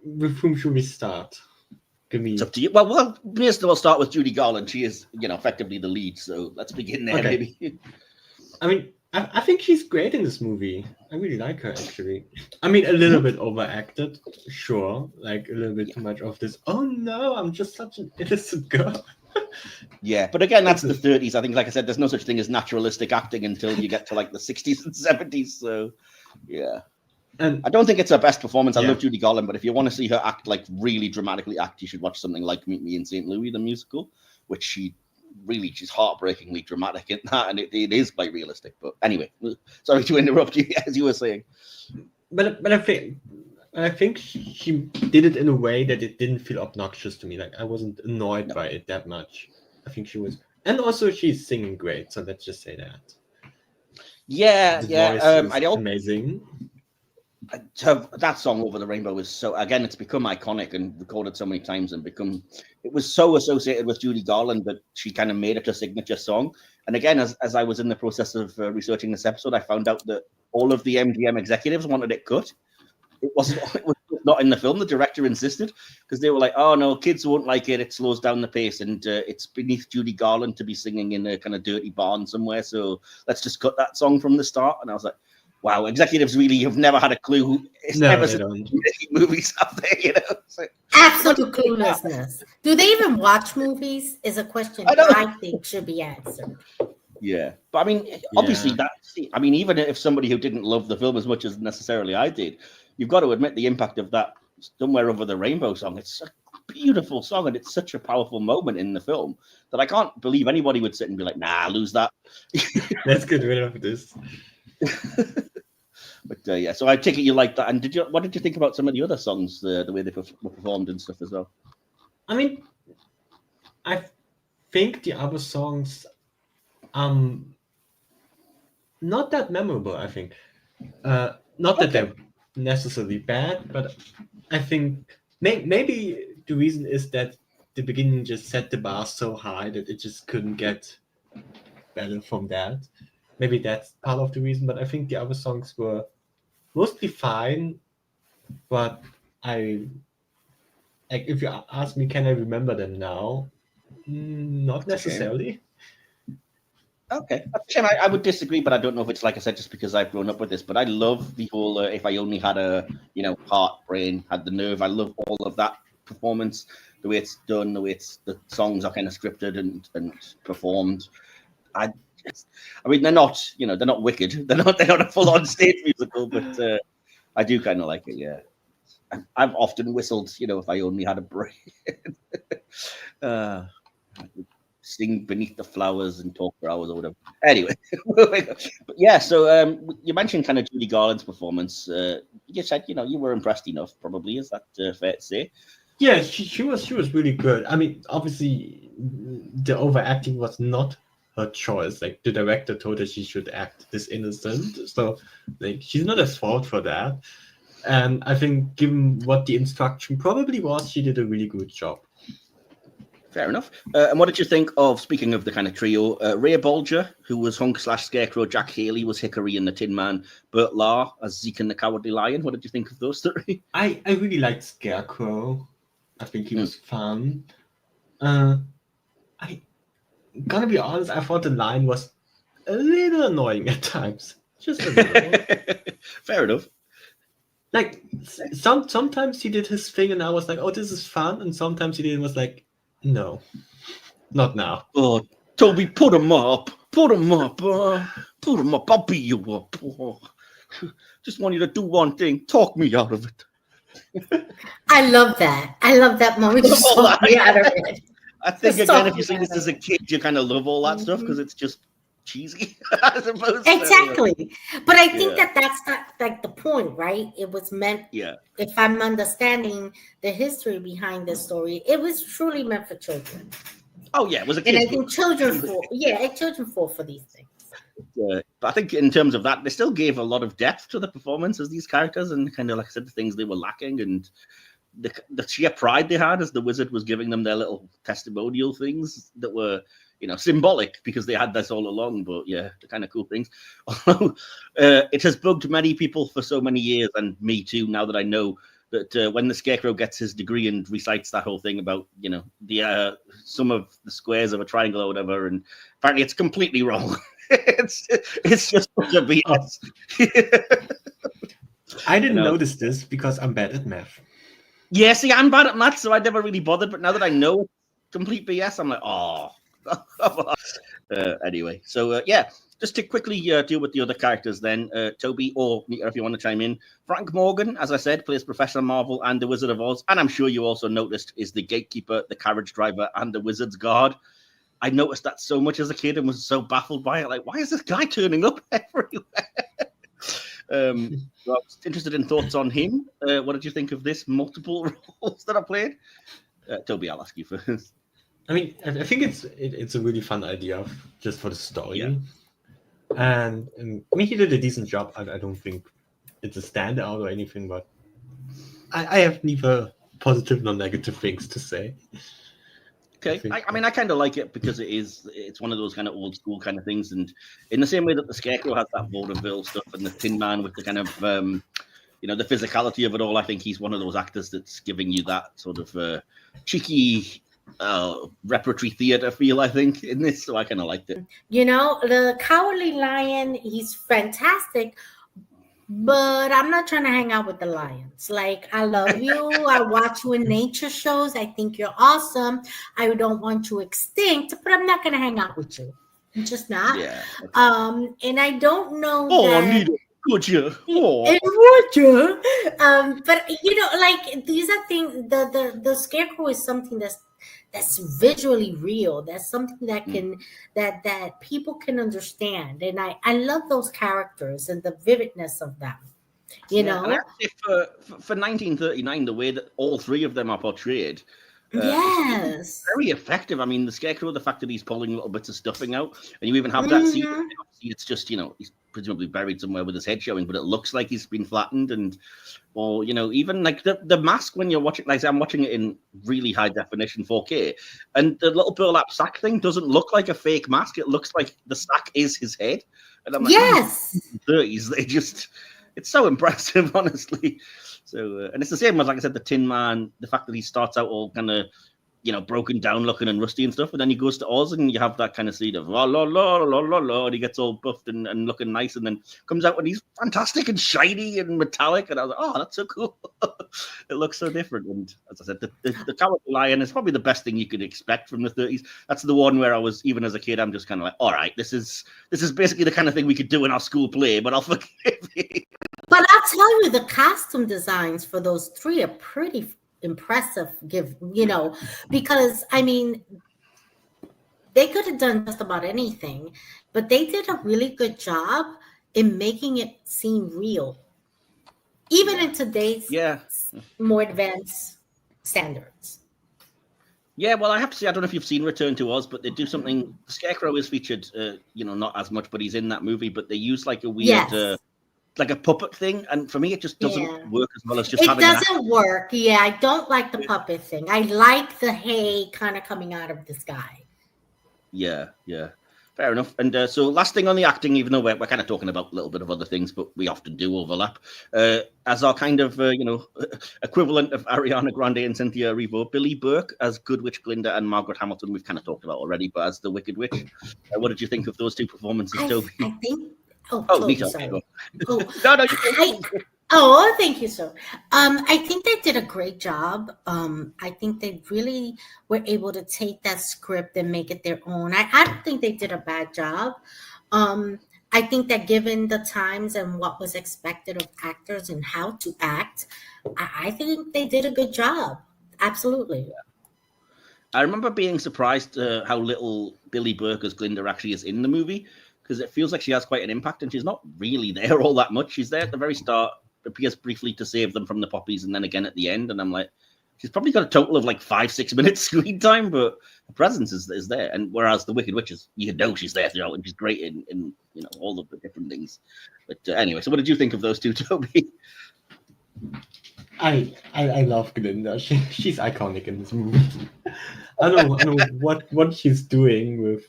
With whom should we start? Give me. It's up to you. Well, may as well start with Judy Garland. She is, effectively the lead. So let's begin there, Okay. maybe. I mean, I think she's great in this movie. I really like her, actually. I mean, a little bit overacted, sure. Like, a little bit too much of this, oh no, I'm just such an innocent girl. Yeah, but again, that's the 30s. I think, like I said, there's no such thing as naturalistic acting until you get to, like, the 60s and 70s. So, yeah. And I don't think it's her best performance. I Yeah. love Judy Garland, but if you want to see her act, like, really dramatically act, you should watch something like Meet Me in St. Louis, the musical, which she's heartbreakingly dramatic in that, and it is quite realistic. But anyway, sorry to interrupt you, as you were saying. But I think she did it in a way that it didn't feel obnoxious to me. Like, I wasn't annoyed by it that much. I think she was, and also she's singing great. So let's just say that. Yeah, The yeah. voice is I don't. amazing. That song Over the Rainbow is so, again, it's become iconic and recorded so many times and it was so associated with Judy Garland that she kind of made it a signature song. And again, as I was in the process of researching this episode, I found out that all of the MGM executives wanted it cut. It was not in the film. The director insisted because they were like, oh no, kids won't like it. It slows down the pace, and it's beneath Judy Garland to be singing in a kind of dirty barn somewhere. So let's just cut that song from the start. And I was like, wow, executives really have never had a clue. It's No, never they seen don't. movies out there, So, Absolute cluelessness. Do they even watch movies? Is a question I don't- I think should be answered. yeah. But I mean, obviously, even if somebody who didn't love the film as much as necessarily I did, you've got to admit the impact of that Somewhere Over the Rainbow song. It's a beautiful song, and it's such a powerful moment in the film that I can't believe anybody would sit and be like, nah, lose that. Let's get rid of this. But yeah, so I take it you like that. And what did you think about some of the other songs, the way they were performed and stuff as well? I mean, I think the other songs not that memorable, I think. Not that they're necessarily bad, but I think maybe the reason is that the beginning just set the bar so high that it just couldn't get better from that. Maybe that's part of the reason, but I think the other songs were mostly fine. But if you ask me, can I remember them now? Not necessarily. Okay, that's a shame. I would disagree, but I don't know if it's, like I said, just because I've grown up with this. But I love the whole If I Only Had a heart, brain, had the nerve. I love all of that performance, the way it's done, the way the songs are kind of scripted and performed. I mean, they're not wicked. They're not a full-on stage musical, but I do kind of like it. Yeah, I've often whistled. If I only had a brain. Sing beneath the flowers and talk for hours or whatever. Anyway, but yeah. So you mentioned kind of Judy Garland's performance. You said you were impressed enough. Probably is that fair to say? Yeah, she was really good. I mean, obviously, the overacting was not her choice. Like, the director told her she should act this innocent, so like she's not at fault for that. And I think, given what the instruction probably was, she did a really good job. Fair enough. And what did you think of, speaking of the kind of trio, Ray Bolger, who was Hunk/Scarecrow, Jack Haley was Hickory and the Tin Man, Burt Lahr as Zeke and the Cowardly Lion? What did you think of those three? I really liked Scarecrow. I think he was fun. I gonna be honest, I thought the line was a little annoying at times. Just a little. Fair enough. Like sometimes he did his thing, and I was like, "Oh, this is fun," and sometimes he did was like, "No, not now." Oh, Toby, put him up. Put him up. Put him up. I'll beat you up. Oh. Just want you to do one thing. Talk me out of it. I love that. I love that moment. Just talk me out of it. I think, Just again, talk if you me see out this of as a it. kid, you kind of love all that stuff because it's just cheesy, I suppose. Exactly. But I think Yeah. that's not like the point, right? It was meant, Yeah. if I'm understanding the history behind this story, it was truly meant for children. Oh, yeah, it was a And I kid's think movie. children fall for these things. But I think in terms of that, they still gave a lot of depth to the performances, these characters, and kind of, like I said, the things they were lacking, and the sheer pride they had as the wizard was giving them their little testimonial things that were, symbolic because they had this all along. But yeah, the kind of cool things. Although it has bugged many people for so many years, and me too, now that I know that when the Scarecrow gets his degree and recites that whole thing about, the sum of the squares of a triangle or whatever, and apparently it's completely wrong. it's just such a BS. I didn't notice this because I'm bad at math. Yeah, see, I'm bad at math, so I never really bothered. But now that I know it's complete BS, I'm like, oh. Anyway, so yeah, just to quickly deal with the other characters then. Toby or Nita, if you want to chime in. Frank Morgan, as I said, plays Professor Marvel and the Wizard of Oz. And I'm sure you also noticed is the gatekeeper, the carriage driver, and the wizard's guard. I noticed that so much as a kid and was so baffled by it. Like, why is this guy turning up everywhere? So I was interested in thoughts on him. What did you think of this multiple roles that I played? Toby, I'll ask you first. I mean, I think it's a really fun idea just for the story. Yeah. And I mean, he did a decent job. I don't think it's a standout or anything, but I have neither positive nor negative things to say. Okay, I mean, I kind of like it because it's one of those kind of old school kind of things, and in the same way that the Scarecrow has that vaudeville stuff, and the Tin Man with the kind of the physicality of it all, I think he's one of those actors that's giving you that sort of cheeky repertory theater feel, I think, in this. So I kind of liked it. The Cowardly Lion, he's fantastic. But I'm not trying to hang out with the lions. Like, I love you. I watch you in nature shows. I think you're awesome. I don't want you extinct, but I'm not going to hang out with you. I'm just not. Yeah. And I don't know. Nita, could you? Would you? But like, these are things. The Scarecrow is something that's visually real. That's something that can that people can understand, and I love those characters and the vividness of them. And actually for 1939, the way that all three of them are portrayed, yes, very effective. I mean, the Scarecrow, the fact that he's pulling little bits of stuffing out, and you even have that scene. It's just he's presumably buried somewhere with his head showing, but it looks like he's been flattened, and even like the mask when you're watching, like I'm watching it in really high definition 4K, and the little burlap sack thing doesn't look like a fake mask. It looks like the sack is his head, and I'm like, yes, 30s. It's so impressive, honestly. So, and it's the same as, like I said, the Tin Man. The fact that he starts out all kind of, broken down looking and rusty and stuff, and then he goes to Oz and you have that kind of scene of la la la la la la, and he gets all buffed and looking nice, and then comes out when he's fantastic and shiny and metallic, and I was like, oh, that's so cool. It looks so different. And as I said, the Cowardly Lion is probably the best thing you could expect from the 30s. That's the one where I was, even as a kid, I'm just kind of like, all right, this is basically the kind of thing we could do in our school play, but I'll forgive you. But I'll tell you, the costume designs for those three are pretty impressive, because I mean, they could have done just about anything, but they did a really good job in making it seem real, even in today's more advanced standards. Yeah, well, I have to say, I don't know if you've seen Return to Oz, but they do something. Scarecrow is featured, not as much, but he's in that movie. But they use like a weird, like a puppet thing, and for me, it just doesn't work as well as just having. It doesn't work. Yeah, I don't like the puppet thing. I like the hay kind of coming out of the sky. Yeah. Fair enough. And so last thing on the acting, even though we're kind of talking about a little bit of other things, but we often do overlap, as our kind of, equivalent of Ariana Grande and Cynthia Erivo, Billy Burke as Good Witch Glinda and Margaret Hamilton, we've kind of talked about already, but as the Wicked Witch. What did you think of those two performances, Toby? Oh, Oh, Tobi, Nita. sorry. Okay, Oh, no, oh, thank you, sir. I think they did a great job. I think they really were able to take that script and make it their own. I don't think they did a bad job. Um, I think that given the times and what was expected of actors and how to act, I think they did a good job. Absolutely. I remember being surprised how little Billy Burke as Glinda actually is in the movie, because it feels like she has quite an impact, and she's not really there all that much. She's there at the very start, appears briefly to save them from the poppies, and then again at the end. And I'm like, she's probably got a total of like 5-6 minutes screen time, but her presence is there. And whereas the Wicked Witch is, you know, she's there throughout, and she's great in you know all of the different things. But anyway, so what did you think of those two, Tobi? I love Glinda. She's iconic in this movie. I don't know what she's doing with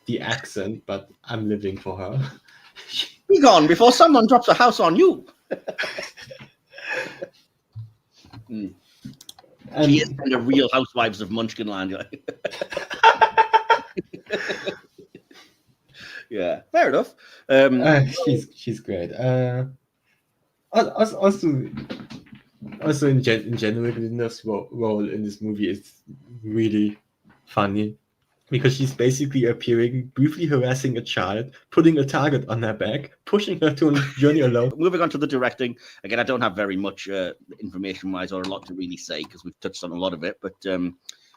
the accent, but I'm living for her. Be gone before someone drops a house on you. She is kind of Real Housewives of Munchkin Land. Yeah, fair enough. She's great. Also in general, Glinda's role in this movie is really funny because she's basically appearing, briefly harassing a child, putting a target on her back, pushing her to a journey alone. Moving on to the directing. Again, I don't have very much information-wise or a lot to really say because we've touched on a lot of it, but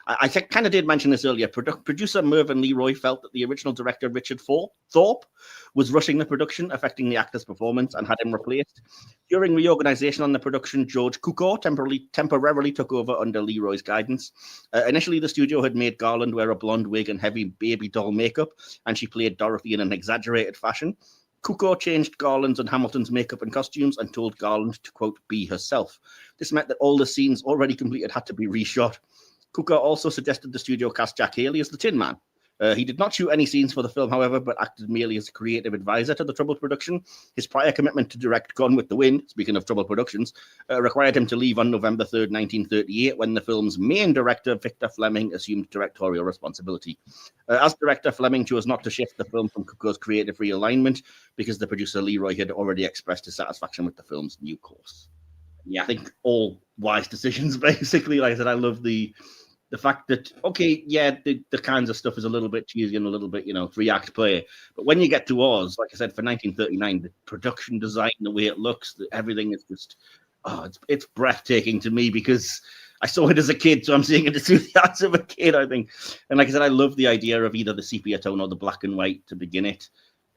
I kind of did mention this earlier. Producer Mervyn Leroy felt that the original director, Richard Thorpe, was rushing the production, affecting the actor's performance, and had him replaced. During reorganization on the production, George Cukor temporarily took over under Leroy's guidance. Initially, the studio had made Garland wear a blonde wig and heavy baby doll makeup, and she played Dorothy in an exaggerated fashion. Cukor changed Garland's and Hamilton's makeup and costumes and told Garland to, quote, be herself. This meant that all the scenes already completed had to be reshot. Cukor also suggested the studio cast Jack Haley as the Tin Man. He did not shoot any scenes for the film, however, but acted merely as a creative advisor to the troubled production. His prior commitment to direct Gone with the Wind, speaking of troubled productions, required him to leave on November 3rd, 1938, when the film's main director, Victor Fleming, assumed directorial responsibility. As director, Fleming chose not to shift the film from Cukor's creative realignment because the producer, Leroy, had already expressed his satisfaction with the film's new course. Yeah, I think all wise decisions, basically. Like I said, I love the fact that, okay, yeah, the kinds of stuff is a little bit cheesy and a little bit, 3-act play. But when you get to Oz, like I said, for 1939, the production design, the way it looks, everything is just, it's breathtaking to me because I saw it as a kid, so I'm seeing it through the eyes of a kid, I think. And like I said, I love the idea of either the sepia tone or the black and white to begin it,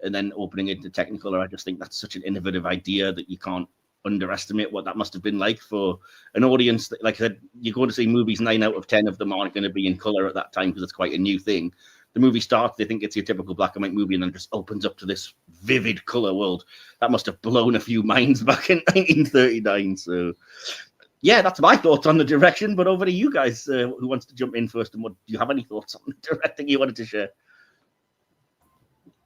and then opening it to Technicolor. I just think that's such an innovative idea that you can't underestimate what that must have been like for an audience that, like I said, you're going to see movies, 9 out of 10 of them aren't going to be in color at that time because it's quite a new thing. The movie starts, they think it's your typical black and white movie, and then just opens up to this vivid color world. That must have blown a few minds back in 1939. So yeah, that's my thoughts on the direction, but over to you guys. Who wants to jump in first, and what do you have any thoughts on the directing you wanted to share?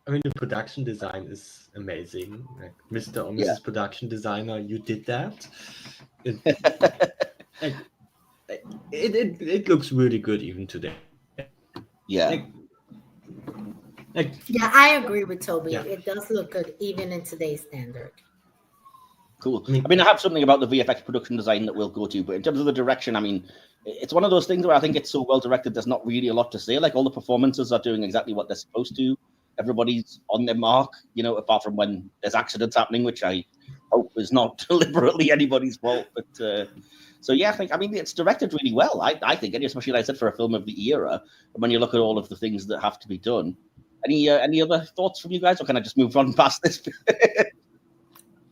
I mean, the production design is amazing. Like, Mr. or Mrs. Production Designer, you did that. It looks really good even today. Yeah. Yeah, I agree with Tobi. Yeah. It does look good even in today's standard. Cool. I mean, I have something about the VFX production design that we'll go to, but in terms of the direction, I mean, it's one of those things where I think it's so well directed, there's not really a lot to say. Like, all the performances are doing exactly what they're supposed to. Everybody's on their mark, apart from when there's accidents happening, which I hope is not deliberately anybody's fault. But so yeah, I mean, it's directed really well. I think, especially like I said, for a film of the era. When you look at all of the things that have to be done, any other thoughts from you guys, or can I just move on past this?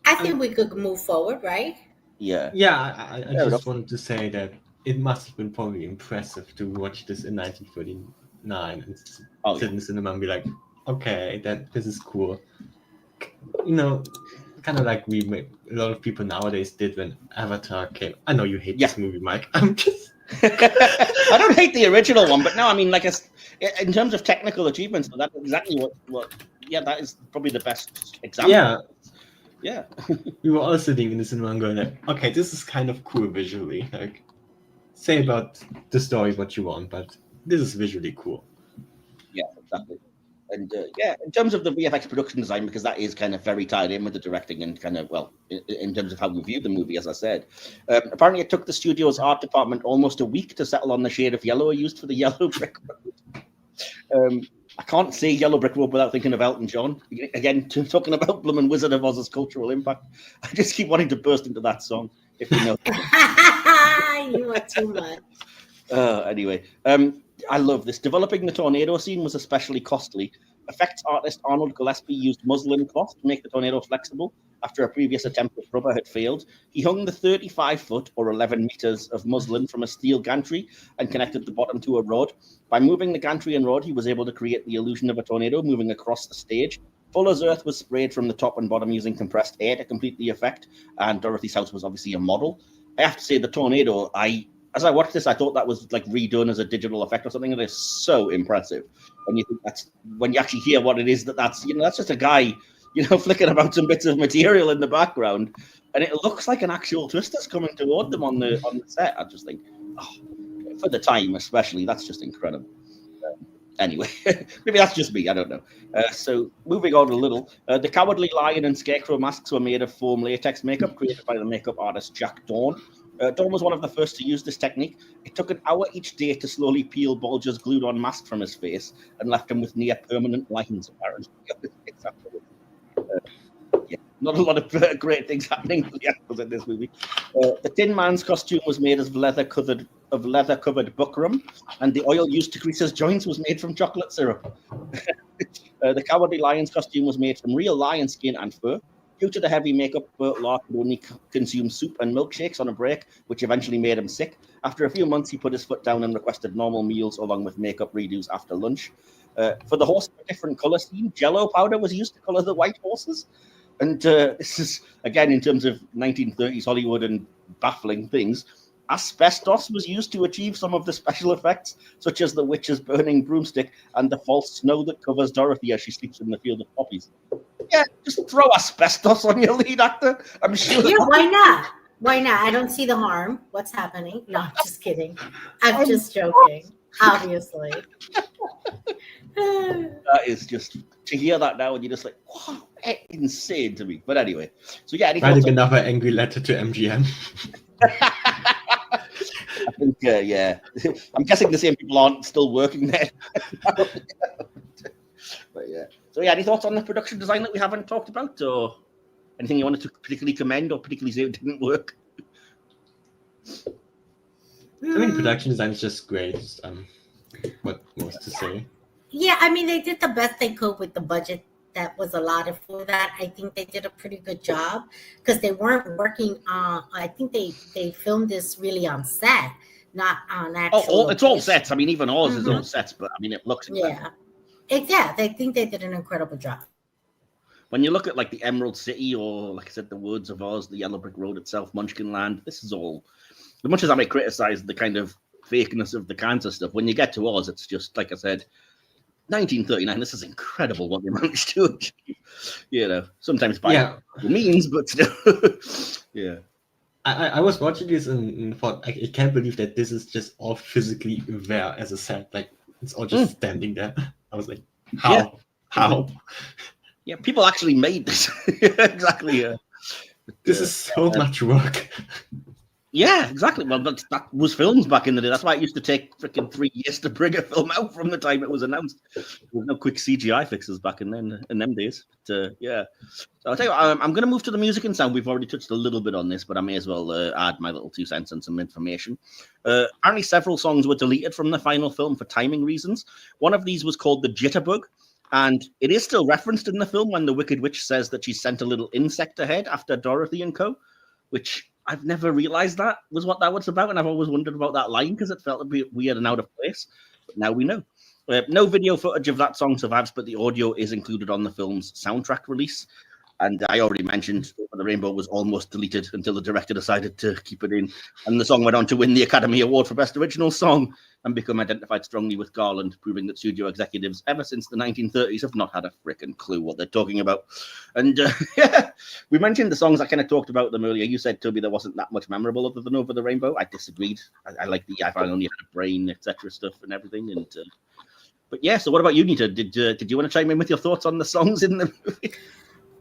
I think we could move forward, right? Yeah. Yeah, I just wanted to say that it must have been probably impressive to watch this in 1939 and sit in the cinema and be like, okay, this is cool. Kind of like a lot of people nowadays did when Avatar came. I know you hate this movie, Mike. I'm just... I don't hate the original one, but no, I mean, like, in terms of technical achievements, that's exactly what. Yeah, that is probably the best example. Yeah. We were all sitting in the cinema and going like, okay, this is kind of cool visually. Like, say about the story what you want, but this is visually cool. Yeah, exactly. And yeah, in terms of the VFX production design, because that is kind of very tied in with the directing and kind of, well, in terms of how we view the movie, as I said. Apparently it took the studio's art department almost a week to settle on the shade of yellow used for the yellow brick road. I can't say Yellow Brick Road without thinking of Elton John. Again, talking about Blum and Wizard of Oz's cultural impact. I just keep wanting to burst into that song, if you know. You are too much. Anyway, I love this. Developing the tornado scene was especially costly. Effects artist Arnold Gillespie used muslin cloth to make the tornado flexible after a previous attempt with rubber had failed. He hung the 35-foot or 11 meters of muslin from a steel gantry and connected the bottom to a rod. By moving the gantry and rod, he was able to create the illusion of a tornado moving across the stage. Fuller's Earth was sprayed from the top and bottom using compressed air to complete the effect, and Dorothy's house was obviously a model. I have to say, the tornado, as I watched this, I thought that was like redone as a digital effect or something. It is so impressive. And you think that's when you actually hear what it is that's just a guy, flicking about some bits of material in the background, and it looks like an actual twister's coming toward them on the set. I just think, for the time especially, that's just incredible. Anyway, maybe that's just me. I don't know. So moving on a little, the Cowardly Lion and Scarecrow masks were made of foam latex makeup created by the makeup artist Jack Dawn. Dawn was one of the first to use this technique. It took an hour each day to slowly peel Bulger's glued-on mask from his face and left him with near-permanent lines, apparently. Not a lot of great things happening for the actors in this movie. The Tin Man's costume was made of leather-covered buckram, and the oil used to grease his joints was made from chocolate syrup. The Cowardly Lion's costume was made from real lion skin and fur. Due to the heavy makeup, Burt Lahr could only consume soup and milkshakes on a break, which eventually made him sick. After a few months, he put his foot down and requested normal meals along with makeup redos after lunch. For the horse, a different colour scheme, Jell-O powder was used to colour the white horses. And this is, again, in terms of 1930s Hollywood and baffling things, asbestos was used to achieve some of the special effects, such as the witch's burning broomstick and the false snow that covers Dorothy as she sleeps in the field of poppies. Yeah, just throw asbestos on your lead actor. I'm sure. Yeah, why not? Why not? I don't see the harm. What's happening? No, I'm just kidding. I'm just joking, obviously. That is just, to hear that now and you're just like, wow, insane to me. But anyway, so yeah. Writing another angry letter to MGM. I think, yeah. I'm guessing the same people aren't still working there. But yeah. So yeah, any thoughts on the production design that we haven't talked about, or anything you wanted to particularly commend or particularly say it didn't work? I mean, production design is just great. What was to say? Yeah, I mean, they did the best they could with the budget that was allotted for that. I think they did a pretty good job because they weren't working on. I think they filmed this really on set, not on actual. It's all sets. I mean, even ours is all sets, but I mean, it looks incredible. Yeah, I think they did an incredible job. When you look at like the Emerald City or, like I said, the Woods of Oz, the Yellow Brick Road itself, Munchkin Land, this is all. As much as I may criticize the kind of fakeness of the cancer stuff, when you get to Oz, it's just like I said. 1939. This is incredible what they managed to achieve. Sometimes by means, but still. Yeah. I was watching this and thought, I can't believe that this is just all physically there as a set. Like, it's all just standing there. I was like, how? Yeah. How? Yeah, people actually made this. Exactly. Yeah. This is so much work. Yeah, exactly. Well, that was films back in the day. That's why it used to take freaking 3 years to bring a film out from the time it was announced. There was no quick CGI fixes back in them days. But, yeah. So I'll tell you what, I'm going to move to the music and sound. We've already touched a little bit on this, but I may as well add my little 2 cents and some information. Apparently, several songs were deleted from the final film for timing reasons. One of these was called The Jitterbug, and it is still referenced in the film when the Wicked Witch says that she sent a little insect ahead after Dorothy and co., which I've never realized that was what that was about, and I've always wondered about that line because it felt a bit weird and out of place. But now we know. No video footage of that song survives, but the audio is included on the film's soundtrack release. And I already mentioned Over the Rainbow was almost deleted until the director decided to keep it in. And the song went on to win the Academy Award for Best Original Song and become identified strongly with Garland, proving that studio executives ever since the 1930s have not had a frickin' clue what they're talking about. And we mentioned the songs. I kind of talked about them earlier. You said, Toby, there wasn't that much memorable other than Over the Rainbow. I disagreed. I like the If I Only Had a Brain, etc. stuff and everything. And But yeah, so what about you, Nita? Did you want to chime in with your thoughts on the songs in the movie?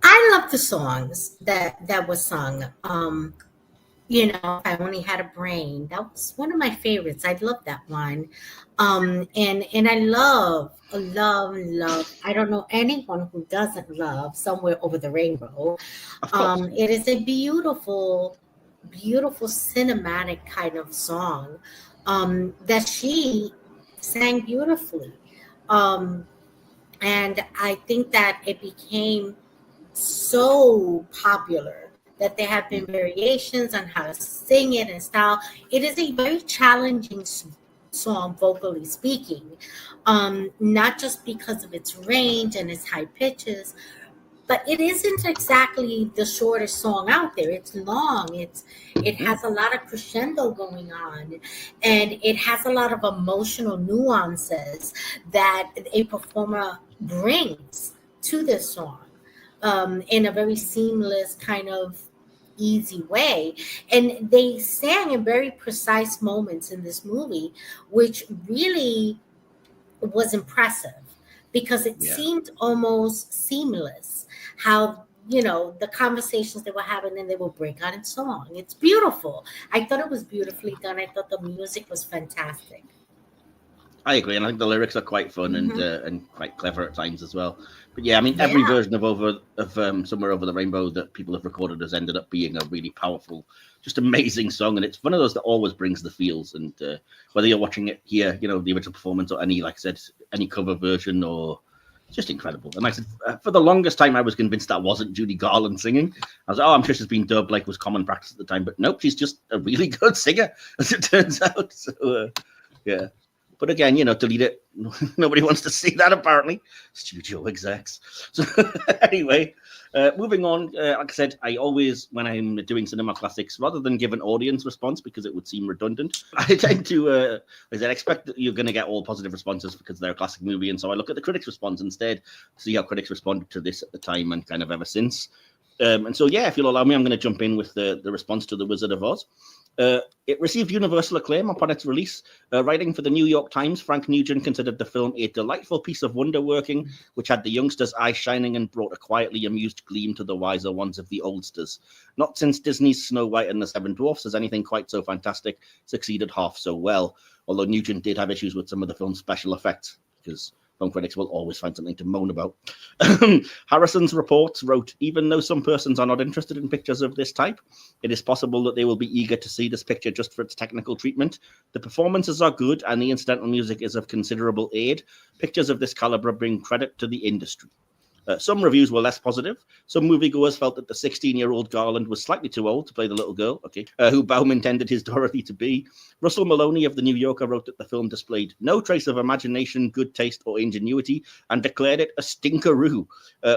I love the songs that was sung. If I only had a brain, that was one of my favorites. I love that one. And I love. I don't know anyone who doesn't love Somewhere Over the Rainbow. Of course. It is a beautiful, beautiful cinematic kind of song that she sang beautifully. Um, and I think that it became so popular that there have been variations on how to sing it and style. It is a very challenging song, vocally speaking, not just because of its range and its high pitches, but it isn't exactly the shortest song out there. It's long. It has a lot of crescendo going on, and it has a lot of emotional nuances that a performer brings to this song in a very seamless kind of easy way. And they sang in very precise moments in this movie, which really was impressive because it seemed almost seamless how the conversations they were having, and they will break out in song. It's beautiful. I thought it was beautifully done. I thought the music was fantastic. I agree, and I think the lyrics are quite fun and quite clever at times as well. But yeah, I mean, every version of Somewhere Over the Rainbow that people have recorded has ended up being a really powerful, just amazing song, and it's one of those that always brings the feels. And whether you're watching it here, the original performance, or any, like I said, any cover version, or it's just incredible. And like I said, for the longest time, I was convinced that wasn't Judy Garland singing. I was like, I'm sure she's been dubbed, like was common practice at the time. But nope, she's just a really good singer, as it turns out. So yeah. But again, delete it. Nobody wants to see that, apparently. Studio execs. So anyway, moving on. Like I said, I always, when I'm doing cinema classics, rather than give an audience response because it would seem redundant, I tend to, expect that you're going to get all positive responses because they're a classic movie. And so I look at the critics' response instead, see how critics responded to this at the time and kind of ever since. And so, yeah, if you'll allow me, I'm going to jump in with the response to The Wizard of Oz. It received universal acclaim upon its release. Writing for the New York Times, Frank Nugent considered the film a delightful piece of wonder-working, which had the youngsters' eyes shining and brought a quietly amused gleam to the wiser ones of the oldsters. Not since Disney's Snow White and the Seven Dwarfs has anything quite so fantastic succeeded half so well, although Nugent did have issues with some of the film's special effects, because film critics will always find something to moan about. Harrison's reports wrote, even though some persons are not interested in pictures of this type, it is possible that they will be eager to see this picture just for its technical treatment. The performances are good and the incidental music is of considerable aid. Pictures of this caliber bring credit to the industry. Some reviews were less positive. Some moviegoers felt that the 16-year-old Garland was slightly too old to play the little girl, who Baum intended his Dorothy to be. Russell Maloney of The New Yorker wrote that the film displayed no trace of imagination, good taste, or ingenuity, and declared it a stinkeroo.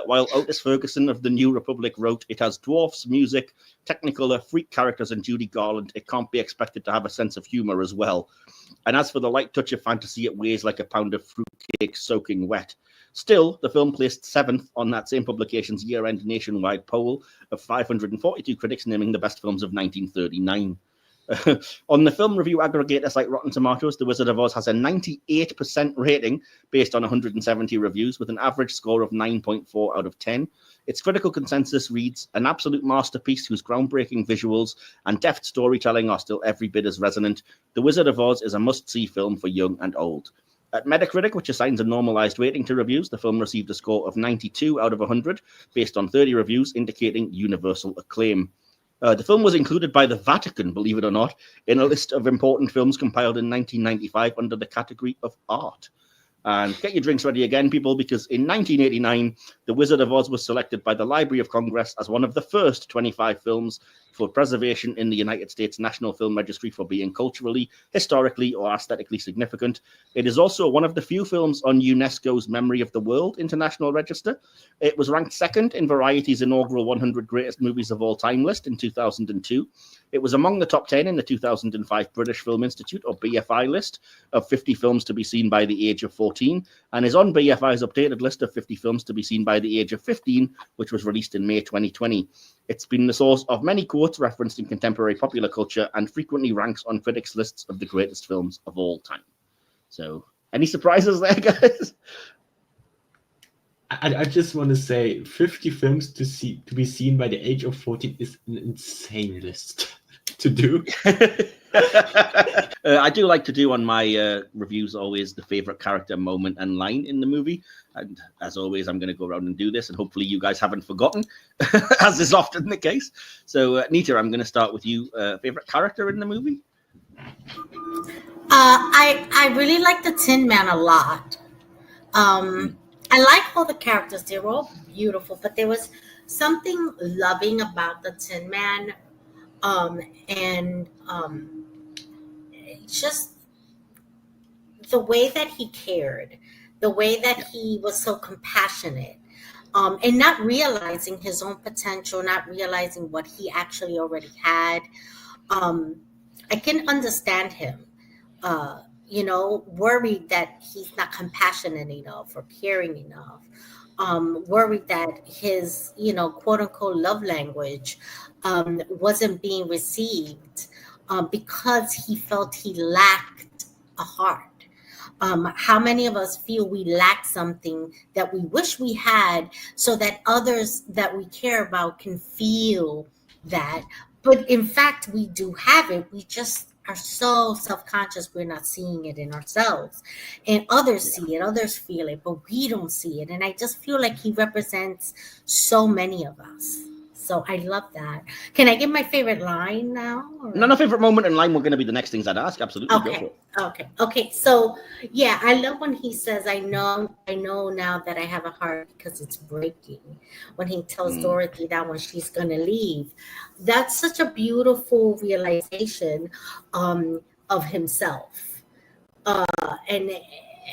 While Otis Ferguson of The New Republic wrote, it has dwarfs, music, Technicolor, freak characters, and Judy Garland. It can't be expected to have a sense of humor as well. And as for the light touch of fantasy, it weighs like a pound of fruitcake soaking wet. Still, the film placed 7th on that same publication's year-end nationwide poll of 542 critics naming the best films of 1939. On the film review aggregator site Rotten Tomatoes, The Wizard of Oz has a 98% rating based on 170 reviews with an average score of 9.4 out of 10. Its critical consensus reads, an absolute masterpiece whose groundbreaking visuals and deft storytelling are still every bit as resonant. The Wizard of Oz is a must-see film for young and old. At Metacritic, which assigns a normalized rating to reviews, the film received a score of 92 out of 100 based on 30 reviews, indicating universal acclaim. The film was included by the Vatican, believe it or not, in a list of important films compiled in 1995 under the category of art. And get your drinks ready again, people, because in 1989, The Wizard of Oz was selected by the Library of Congress as one of the first 25 films for preservation in the United States National Film Registry for being culturally, historically, or aesthetically significant. It is also one of the few films on UNESCO's Memory of the World International Register. It was ranked second in Variety's inaugural 100 Greatest Movies of All Time list in 2002. It was among the top 10 in the 2005 British Film Institute, or BFI, list of 50 films to be seen by the age of 14, and is on BFI's updated list of 50 films to be seen by the age of 15, which was released in May 2020. It's been the source of many quotes referenced in contemporary popular culture and frequently ranks on critics' lists of the greatest films of all time. So Any surprises there, guys? I just want to say 50 films to be seen by the age of 14 is an insane list to do. I do like to do on my reviews always the favorite character, moment, and line in the movie. And as always, I'm going to go around and do this, and hopefully you guys haven't forgotten, as is often the case. So, Nita, I'm going to start with you. Favorite character in the movie? I really like the Tin Man a lot. I like all the characters; they were all beautiful, but there was something loving about the Tin Man, and just the way that he cared, the way that he was so compassionate, and not realizing his own potential, not realizing what he actually already had. I can understand him, worried that he's not compassionate enough or caring enough, worried that his, quote unquote love language wasn't being received because he felt he lacked a heart. How many of us feel we lack something that we wish we had so that others that we care about can feel that? But in fact, we do have it. We just are so self-conscious we're not seeing it in ourselves. And others see it, others feel it, but we don't see it. And I just feel like he represents so many of us. So I love that. Can I give my favorite line now? No, favorite moment and line were going to be the next things I'd ask. Absolutely. Okay. So yeah, I love when he says, I know now that I have a heart because it's breaking. When he tells Dorothy that when she's going to leave, that's such a beautiful realization of himself.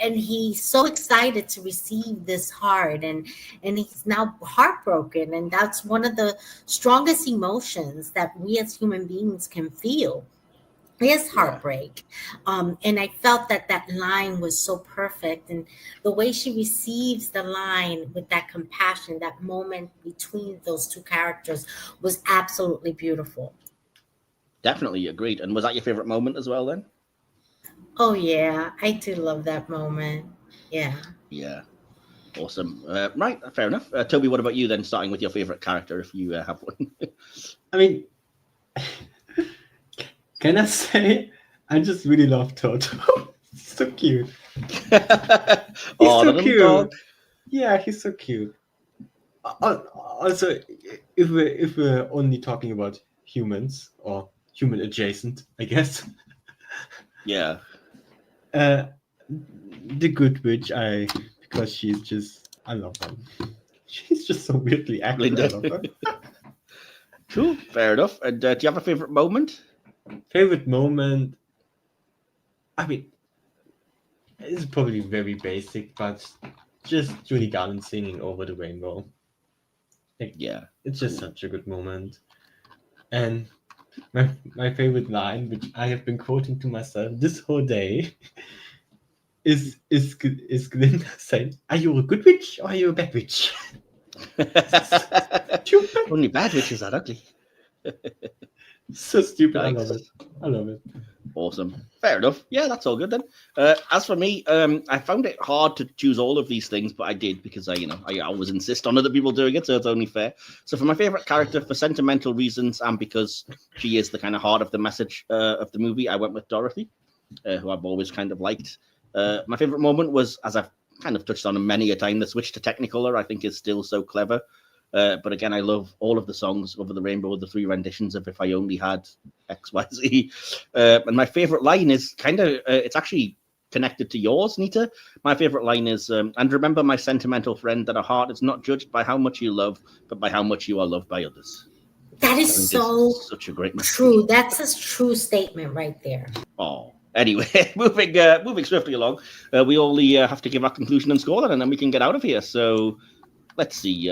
And he's so excited to receive this heart, and he's now heartbroken, and that's one of the strongest emotions that we as human beings can feel is heartbreak. And I felt that line was so perfect, and the way she receives the line with that compassion, that moment between those two characters was absolutely beautiful. Definitely agreed. And was that your favorite moment as well then? Oh yeah, I do love that moment. Yeah. Awesome. Right, fair enough. Toby, what about you then, starting with your favorite character if you have one? I mean, can I say I just really love Toto? He's so cute. He's so cute. Dog. Yeah, he's so cute. Also, if we're only talking about humans or human adjacent, I guess. Yeah. The good witch, because she's just, I love her. She's just so weirdly acting. I love her. Cool, fair enough. And do you have a favorite moment? Favorite moment? I mean, it's probably very basic, but just Judy Garland singing Over the Rainbow. It's just such a good moment. And my favorite line, which I have been quoting to myself this whole day, is Glinda saying, "Are you a good witch or are you a bad witch?" Stupid. Only bad witches are ugly. So stupid. Nice. I love it. Awesome. Fair enough. Yeah, that's all good then. As for me, I found it hard to choose all of these things, but I did because I always insist on other people doing it, so it's only fair. So for my favorite character, for sentimental reasons and because she is the kind of heart of the message of the movie, I went with Dorothy, who I've always kind of liked. My favorite moment was, as I've kind of touched on many a time, the switch to Technicolor, I think is still so clever. But again, I love all of the songs Over the Rainbow, the 3 renditions of If I Only Had XYZ. And my favorite line is it's actually connected to yours, Nita. My favorite line is, and remember, my sentimental friend, that a heart is not judged by how much you love, but by how much you are loved by others. That is so such a great message. True. That's a true statement right there. Oh. Anyway, moving swiftly along, we only have to give our conclusion and score then, and then we can get out of here. So let's see.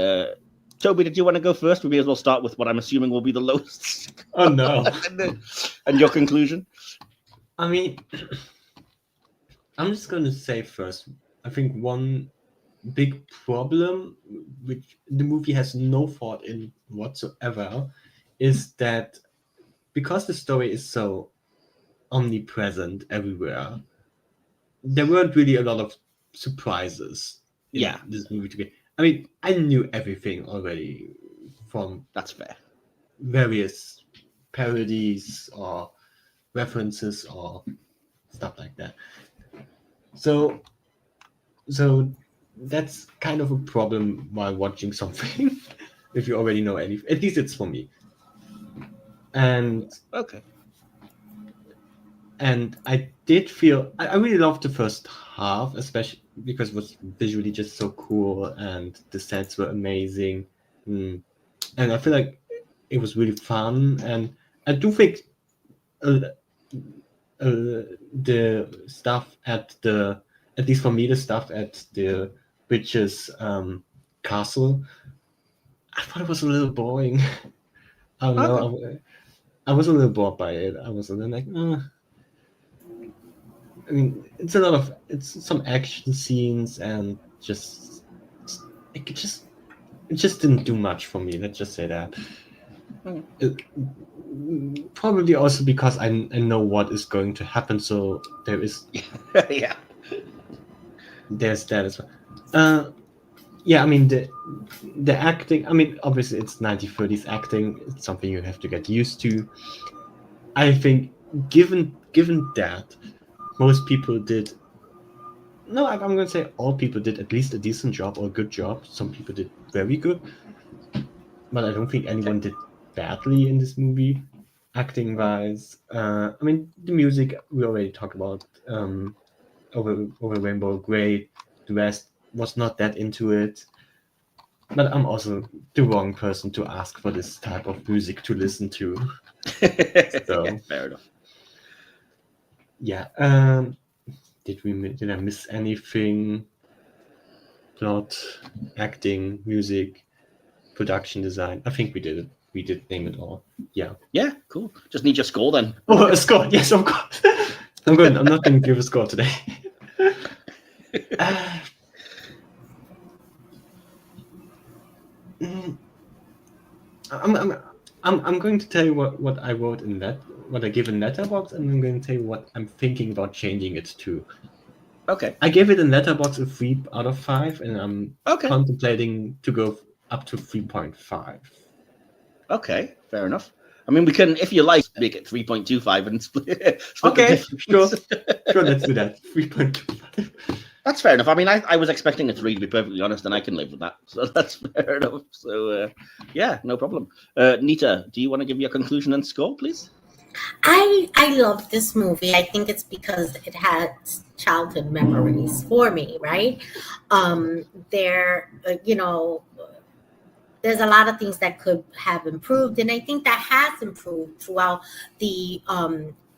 Toby, did you want to go first? We may as well start with what I'm assuming will be the lowest. Oh, no. And your conclusion? I mean, I'm just going to say first, I think one big problem, which the movie has no fault in whatsoever, is that because the story is so omnipresent everywhere, there weren't really a lot of surprises in this movie to be. I mean, I knew everything already from That's fair. various parodies or references or stuff like that. So that's kind of a problem while watching something if you already know anything. At least it's for me. And okay. And I did feel I really loved the first half, especially because it was visually just so cool and the sets were amazing. And I feel like it was really fun. And I do think the stuff at least for me, the stuff at the witch's castle, I thought it was a little boring. I don't know. I was a little bored by it. I was a little like, I mean, it's some action scenes and it just didn't do much for me. Let's just say that. Probably also because I know what is going to happen, so there is there's that as well. I mean the acting. I mean, obviously it's 1930s acting. It's something you have to get used to. I think given that. Most people did. No, I'm going to say all people did at least a decent job or a good job. Some people did very good, but I don't think anyone did badly in this movie, acting wise. I mean, the music we already talked about. Over Rainbow, great. The rest was not that into it. But I'm also the wrong person to ask for this type of music to listen to. So fair enough. Yeah. Did I miss anything? Plot, acting, music, production design. I think we did it. We did name it all. Yeah. Yeah, cool. Just need your score then. Oh, a score. Yes, of course. I'm not going to give a score today. I'm going to tell you what I wrote in that, what I give in Letterboxd, and I'm going to tell you what I'm thinking about changing it to. Okay. I gave it in Letterboxd a 3 out of 5, and I'm contemplating to go up to 3.5. Okay, fair enough. I mean, we can, if you like, make it 3.25 and split okay, sure, let's do that. 3.25. That's fair enough. I mean, I was expecting a 3, to be perfectly honest, and I can live with that. So that's fair enough. So, yeah, no problem. Nita, do you want to give your conclusion and score, please? I love this movie. I think it's because it has childhood memories for me, right? There's a lot of things that could have improved, and I think that has improved throughout the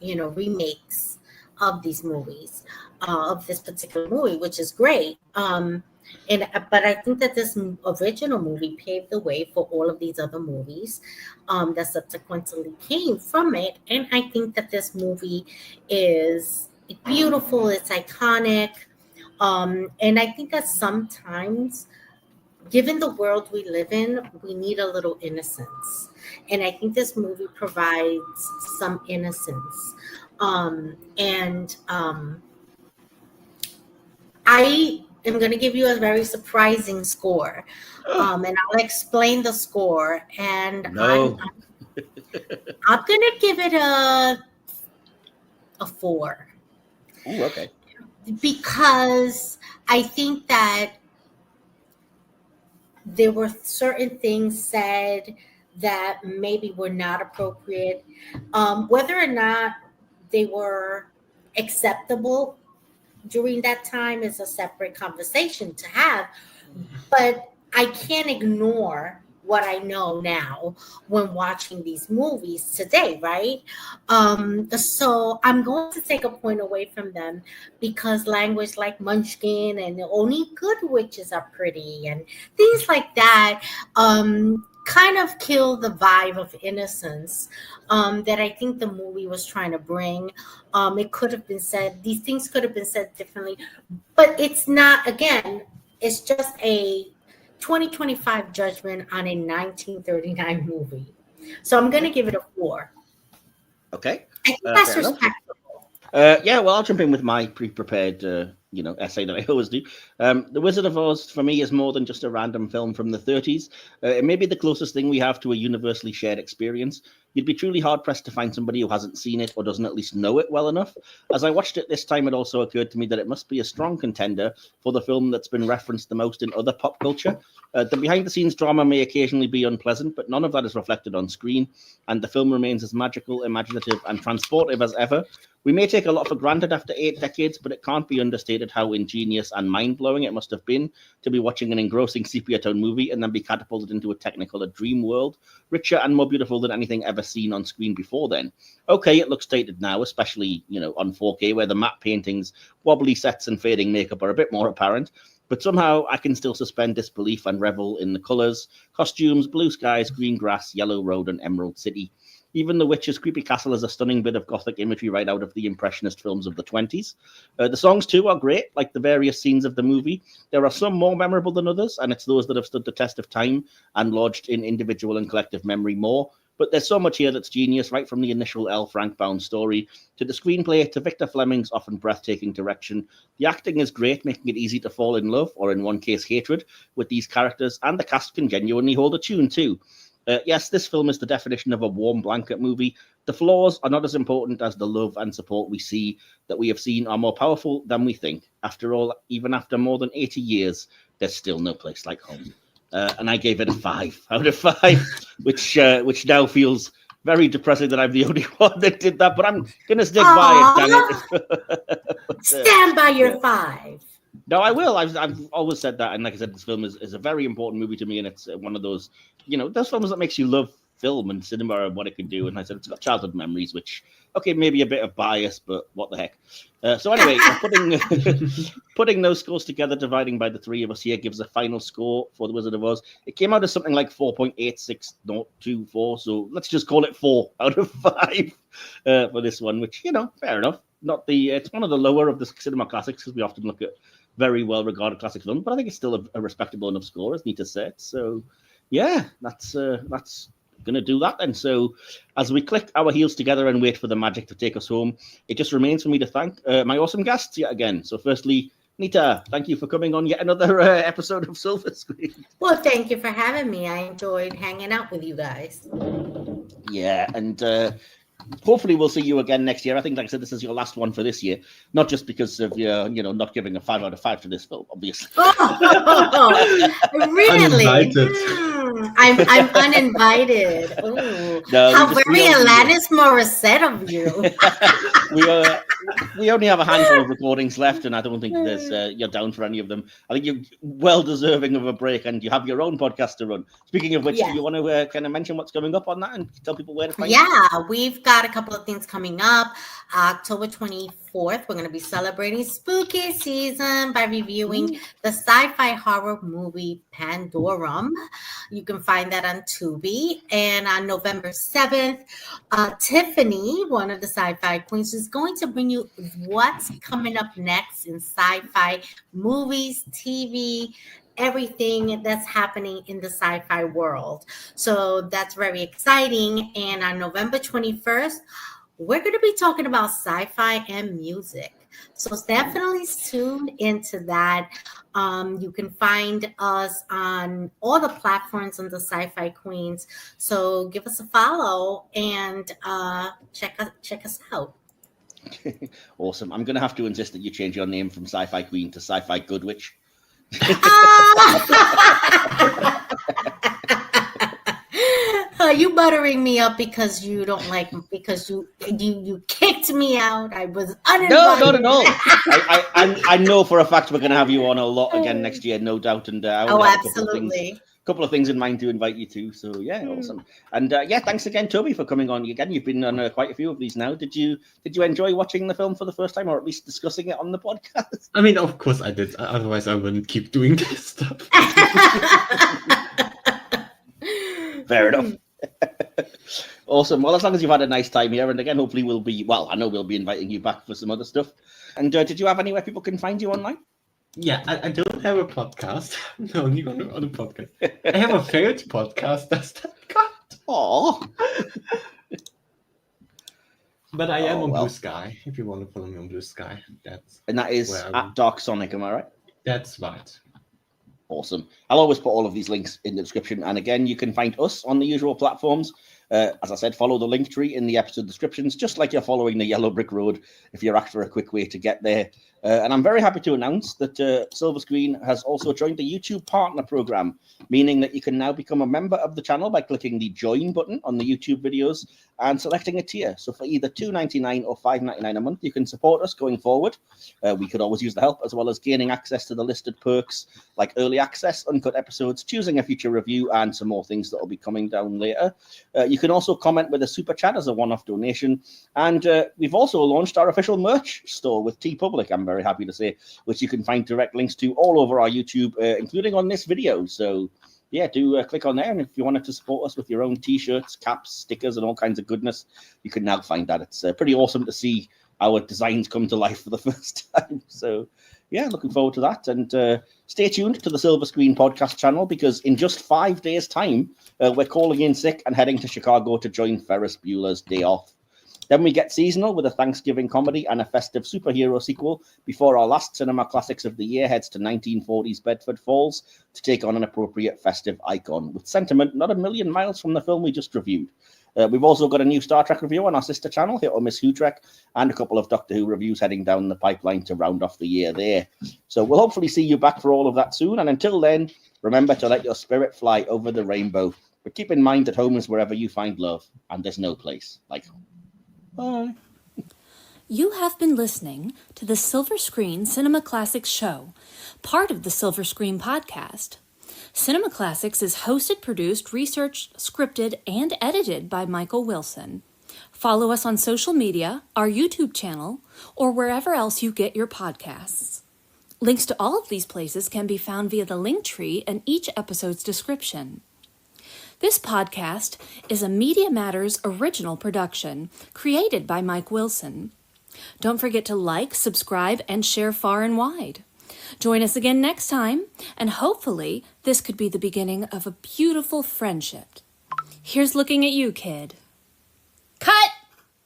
remakes of these movies, of this particular movie, which is great. But I think that this original movie paved the way for all of these other movies that subsequently came from it. And I think that this movie is beautiful, it's iconic. And I think that sometimes, given the world we live in, we need a little innocence. And I think this movie provides some innocence. I am going to give you a very surprising score. And I'll explain the score. And I'm going to give it a 4. Ooh, okay. Because I think that there were certain things said that maybe were not appropriate. Whether or not they were acceptable during that time is a separate conversation to have. But I can't ignore what I know now when watching these movies today, right? So I'm going to take a point away from them because language like Munchkin and only good witches are pretty and things like that kind of kill the vibe of innocence that I think the movie was trying to bring. It could have been said, these things could have been said differently, but it's not, again, it's just a 2025 judgment on a 1939 movie. So I'm going to give it a 4. Okay. I think that's respectable. Well, I'll jump in with my pre-prepared, essay that I always do. The Wizard of Oz, for me, is more than just a random film from the 30s. It may be the closest thing we have to a universally shared experience. You'd be truly hard-pressed to find somebody who hasn't seen it or doesn't at least know it well enough. As I watched it this time, it also occurred to me that it must be a strong contender for the film that's been referenced the most in other pop culture. The behind-the-scenes drama may occasionally be unpleasant, but none of that is reflected on screen, and the film remains as magical, imaginative, and transportive as ever. We may take a lot for granted after 8 decades, but it can't be understated how ingenious and mind-blowing it must have been to be watching an engrossing sepia-tone movie and then be catapulted into a Technicolor dream world, richer and more beautiful than anything ever seen on screen before then. Okay, it looks dated now, especially, on 4K, where the matte paintings, wobbly sets, and fading makeup are a bit more apparent, but somehow I can still suspend disbelief and revel in the colours, costumes, blue skies, green grass, yellow road, and emerald city. Even the Witch's creepy castle is a stunning bit of gothic imagery right out of the Impressionist films of the 20s. The songs, too, are great, like the various scenes of the movie. There are some more memorable than others, and it's those that have stood the test of time and lodged in individual and collective memory more. But there's so much here that's genius, right from the initial L. Frank Baum story to the screenplay to Victor Fleming's often breathtaking direction. The acting is great, making it easy to fall in love, or in one case hatred, with these characters, and the cast can genuinely hold a tune, too. Yes, this film is the definition of a warm blanket movie. The flaws are not as important as the love and support that we have seen are more powerful than we think. After all, even after more than 80 years, there's still no place like home. And I gave it a 5 out of 5, which now feels very depressing that I'm the only one that did that, but I'm going to stick by it. Stand by your 5. No, I will. I've always said that, and like I said, this film is a very important movie to me, and it's one of those, those films that makes you love film and cinema and what it can do. And I said it's got childhood memories, which, okay, maybe a bit of bias, but what the heck. So anyway, putting those scores together, dividing by the 3 of us here, gives a final score for The Wizard of Oz. It came out as something like 4.86024, so let's just call it 4 out of 5 for this one, which, fair enough. It's one of the lower of the cinema classics, because we often look at very well-regarded classic films, but I think it's still a respectable enough score, as Nita said. So, yeah, that's going to do that then. So, as we click our heels together and wait for the magic to take us home, it just remains for me to thank my awesome guests yet again. So, firstly, Nita, thank you for coming on yet another episode of Silver Screen. Well, thank you for having me. I enjoyed hanging out with you guys. Yeah, and hopefully we'll see you again next year. I think, like I said, this is your last one for this year, not just because of your, not giving a 5 out of 5 to this film, obviously. Oh, really? I'm uninvited. No, how very Alanis Morissette of you. we only have a handful of recordings left, and I don't think you're down for any of them. I think you're well deserving of a break, and you have your own podcast to run. Speaking of which, do you want to kind of mention what's coming up on that and tell people where to find you? Yeah, we've got a couple of things coming up. October 24th, we're going to be celebrating spooky season by reviewing the sci-fi horror movie Pandorum. You can find that on Tubi. And on November 7th, Tiffany, one of the sci-fi queens, is going to bring you what's coming up next in sci-fi movies, TV, everything that's happening in the sci-fi world. So that's very exciting. And on November 21st, we're going to be talking about sci-fi and music. So definitely tune into that. You can find us on all the platforms on the Sci-Fi Queens. So give us a follow and check us out. Awesome. I'm going to have to insist that you change your name from Sci-Fi Queen to Sci-Fi Good Witch. You buttering me up because you don't like, because you kicked me out. I was uninvited. No, not at all. I know for a fact we're going to have you on a lot again next year, no doubt. And absolutely. A couple of things in mind to invite you to. So yeah, awesome. And thanks again, Tobi, for coming on again. You've been on quite a few of these now. Did you enjoy watching the film for the first time, or at least discussing it on the podcast? I mean, of course I did. Otherwise, I wouldn't keep doing this stuff. Fair enough. Awesome. Well, as long as you've had a nice time here, and again, hopefully I know we'll be inviting you back for some other stuff. And did you have anywhere people can find you online? Yeah, I don't have a podcast. No, only on a podcast. I have a failed podcast. Does that count? Aww. But I am on well. Blue Sky. If you want to follow me on Blue Sky, and that is at Dark Sonic. Am I right? That's right. Awesome. I'll always put all of these links in the description. And again, you can find us on the usual platforms. As I said, follow the link tree in the episode descriptions, just like you're following the yellow brick road if you're after a quick way to get there. And I'm very happy to announce that Silver Screen has also joined the YouTube Partner Program, meaning that you can now become a member of the channel by clicking the Join button on the YouTube videos and selecting a tier. So for either $2.99 or $5.99 a month, you can support us going forward. We could always use the help, as well as gaining access to the listed perks like early access, uncut episodes, choosing a future review, and some more things that will be coming down later. You can also comment with a super chat as a one-off donation. And we've also launched our official merch store with TeePublic, I'm very happy to say, which you can find direct links to all over our YouTube, including on this video. So yeah, do click on there. And if you wanted to support us with your own t-shirts, caps, stickers, and all kinds of goodness, you can now find that. It's pretty awesome to see our designs come to life for the first time. So yeah, looking forward to that. And stay tuned to the Silver Screen podcast channel, because in just 5 days' time, we're calling in sick and heading to Chicago to join Ferris Bueller's Day Off. Then we get seasonal with a Thanksgiving comedy and a festive superhero sequel before our last cinema classics of the year heads to 1940s Bedford Falls to take on an appropriate festive icon with sentiment not a million miles from the film we just reviewed. We've also got a new Star Trek review on our sister channel, Hit or Miss Who Trek, and a couple of Doctor Who reviews heading down the pipeline to round off the year there. So we'll hopefully see you back for all of that soon. And until then, remember to let your spirit fly over the rainbow. But keep in mind that home is wherever you find love, and there's no place like home. Bye. You have been listening to the Silver Screen Cinema Classics Show, part of the Silver Screen Podcast. Cinema Classics is hosted, produced, researched, scripted, and edited by Michael Wilson. Follow us on social media, our YouTube channel, or wherever else you get your podcasts. Links to all of these places can be found via the link tree in each episode's description. This podcast is a Media Matters original production created by Mike Wilson. Don't forget to like, subscribe, and share far and wide. Join us again next time, and hopefully this could be the beginning of a beautiful friendship. Here's looking at you, kid. Cut!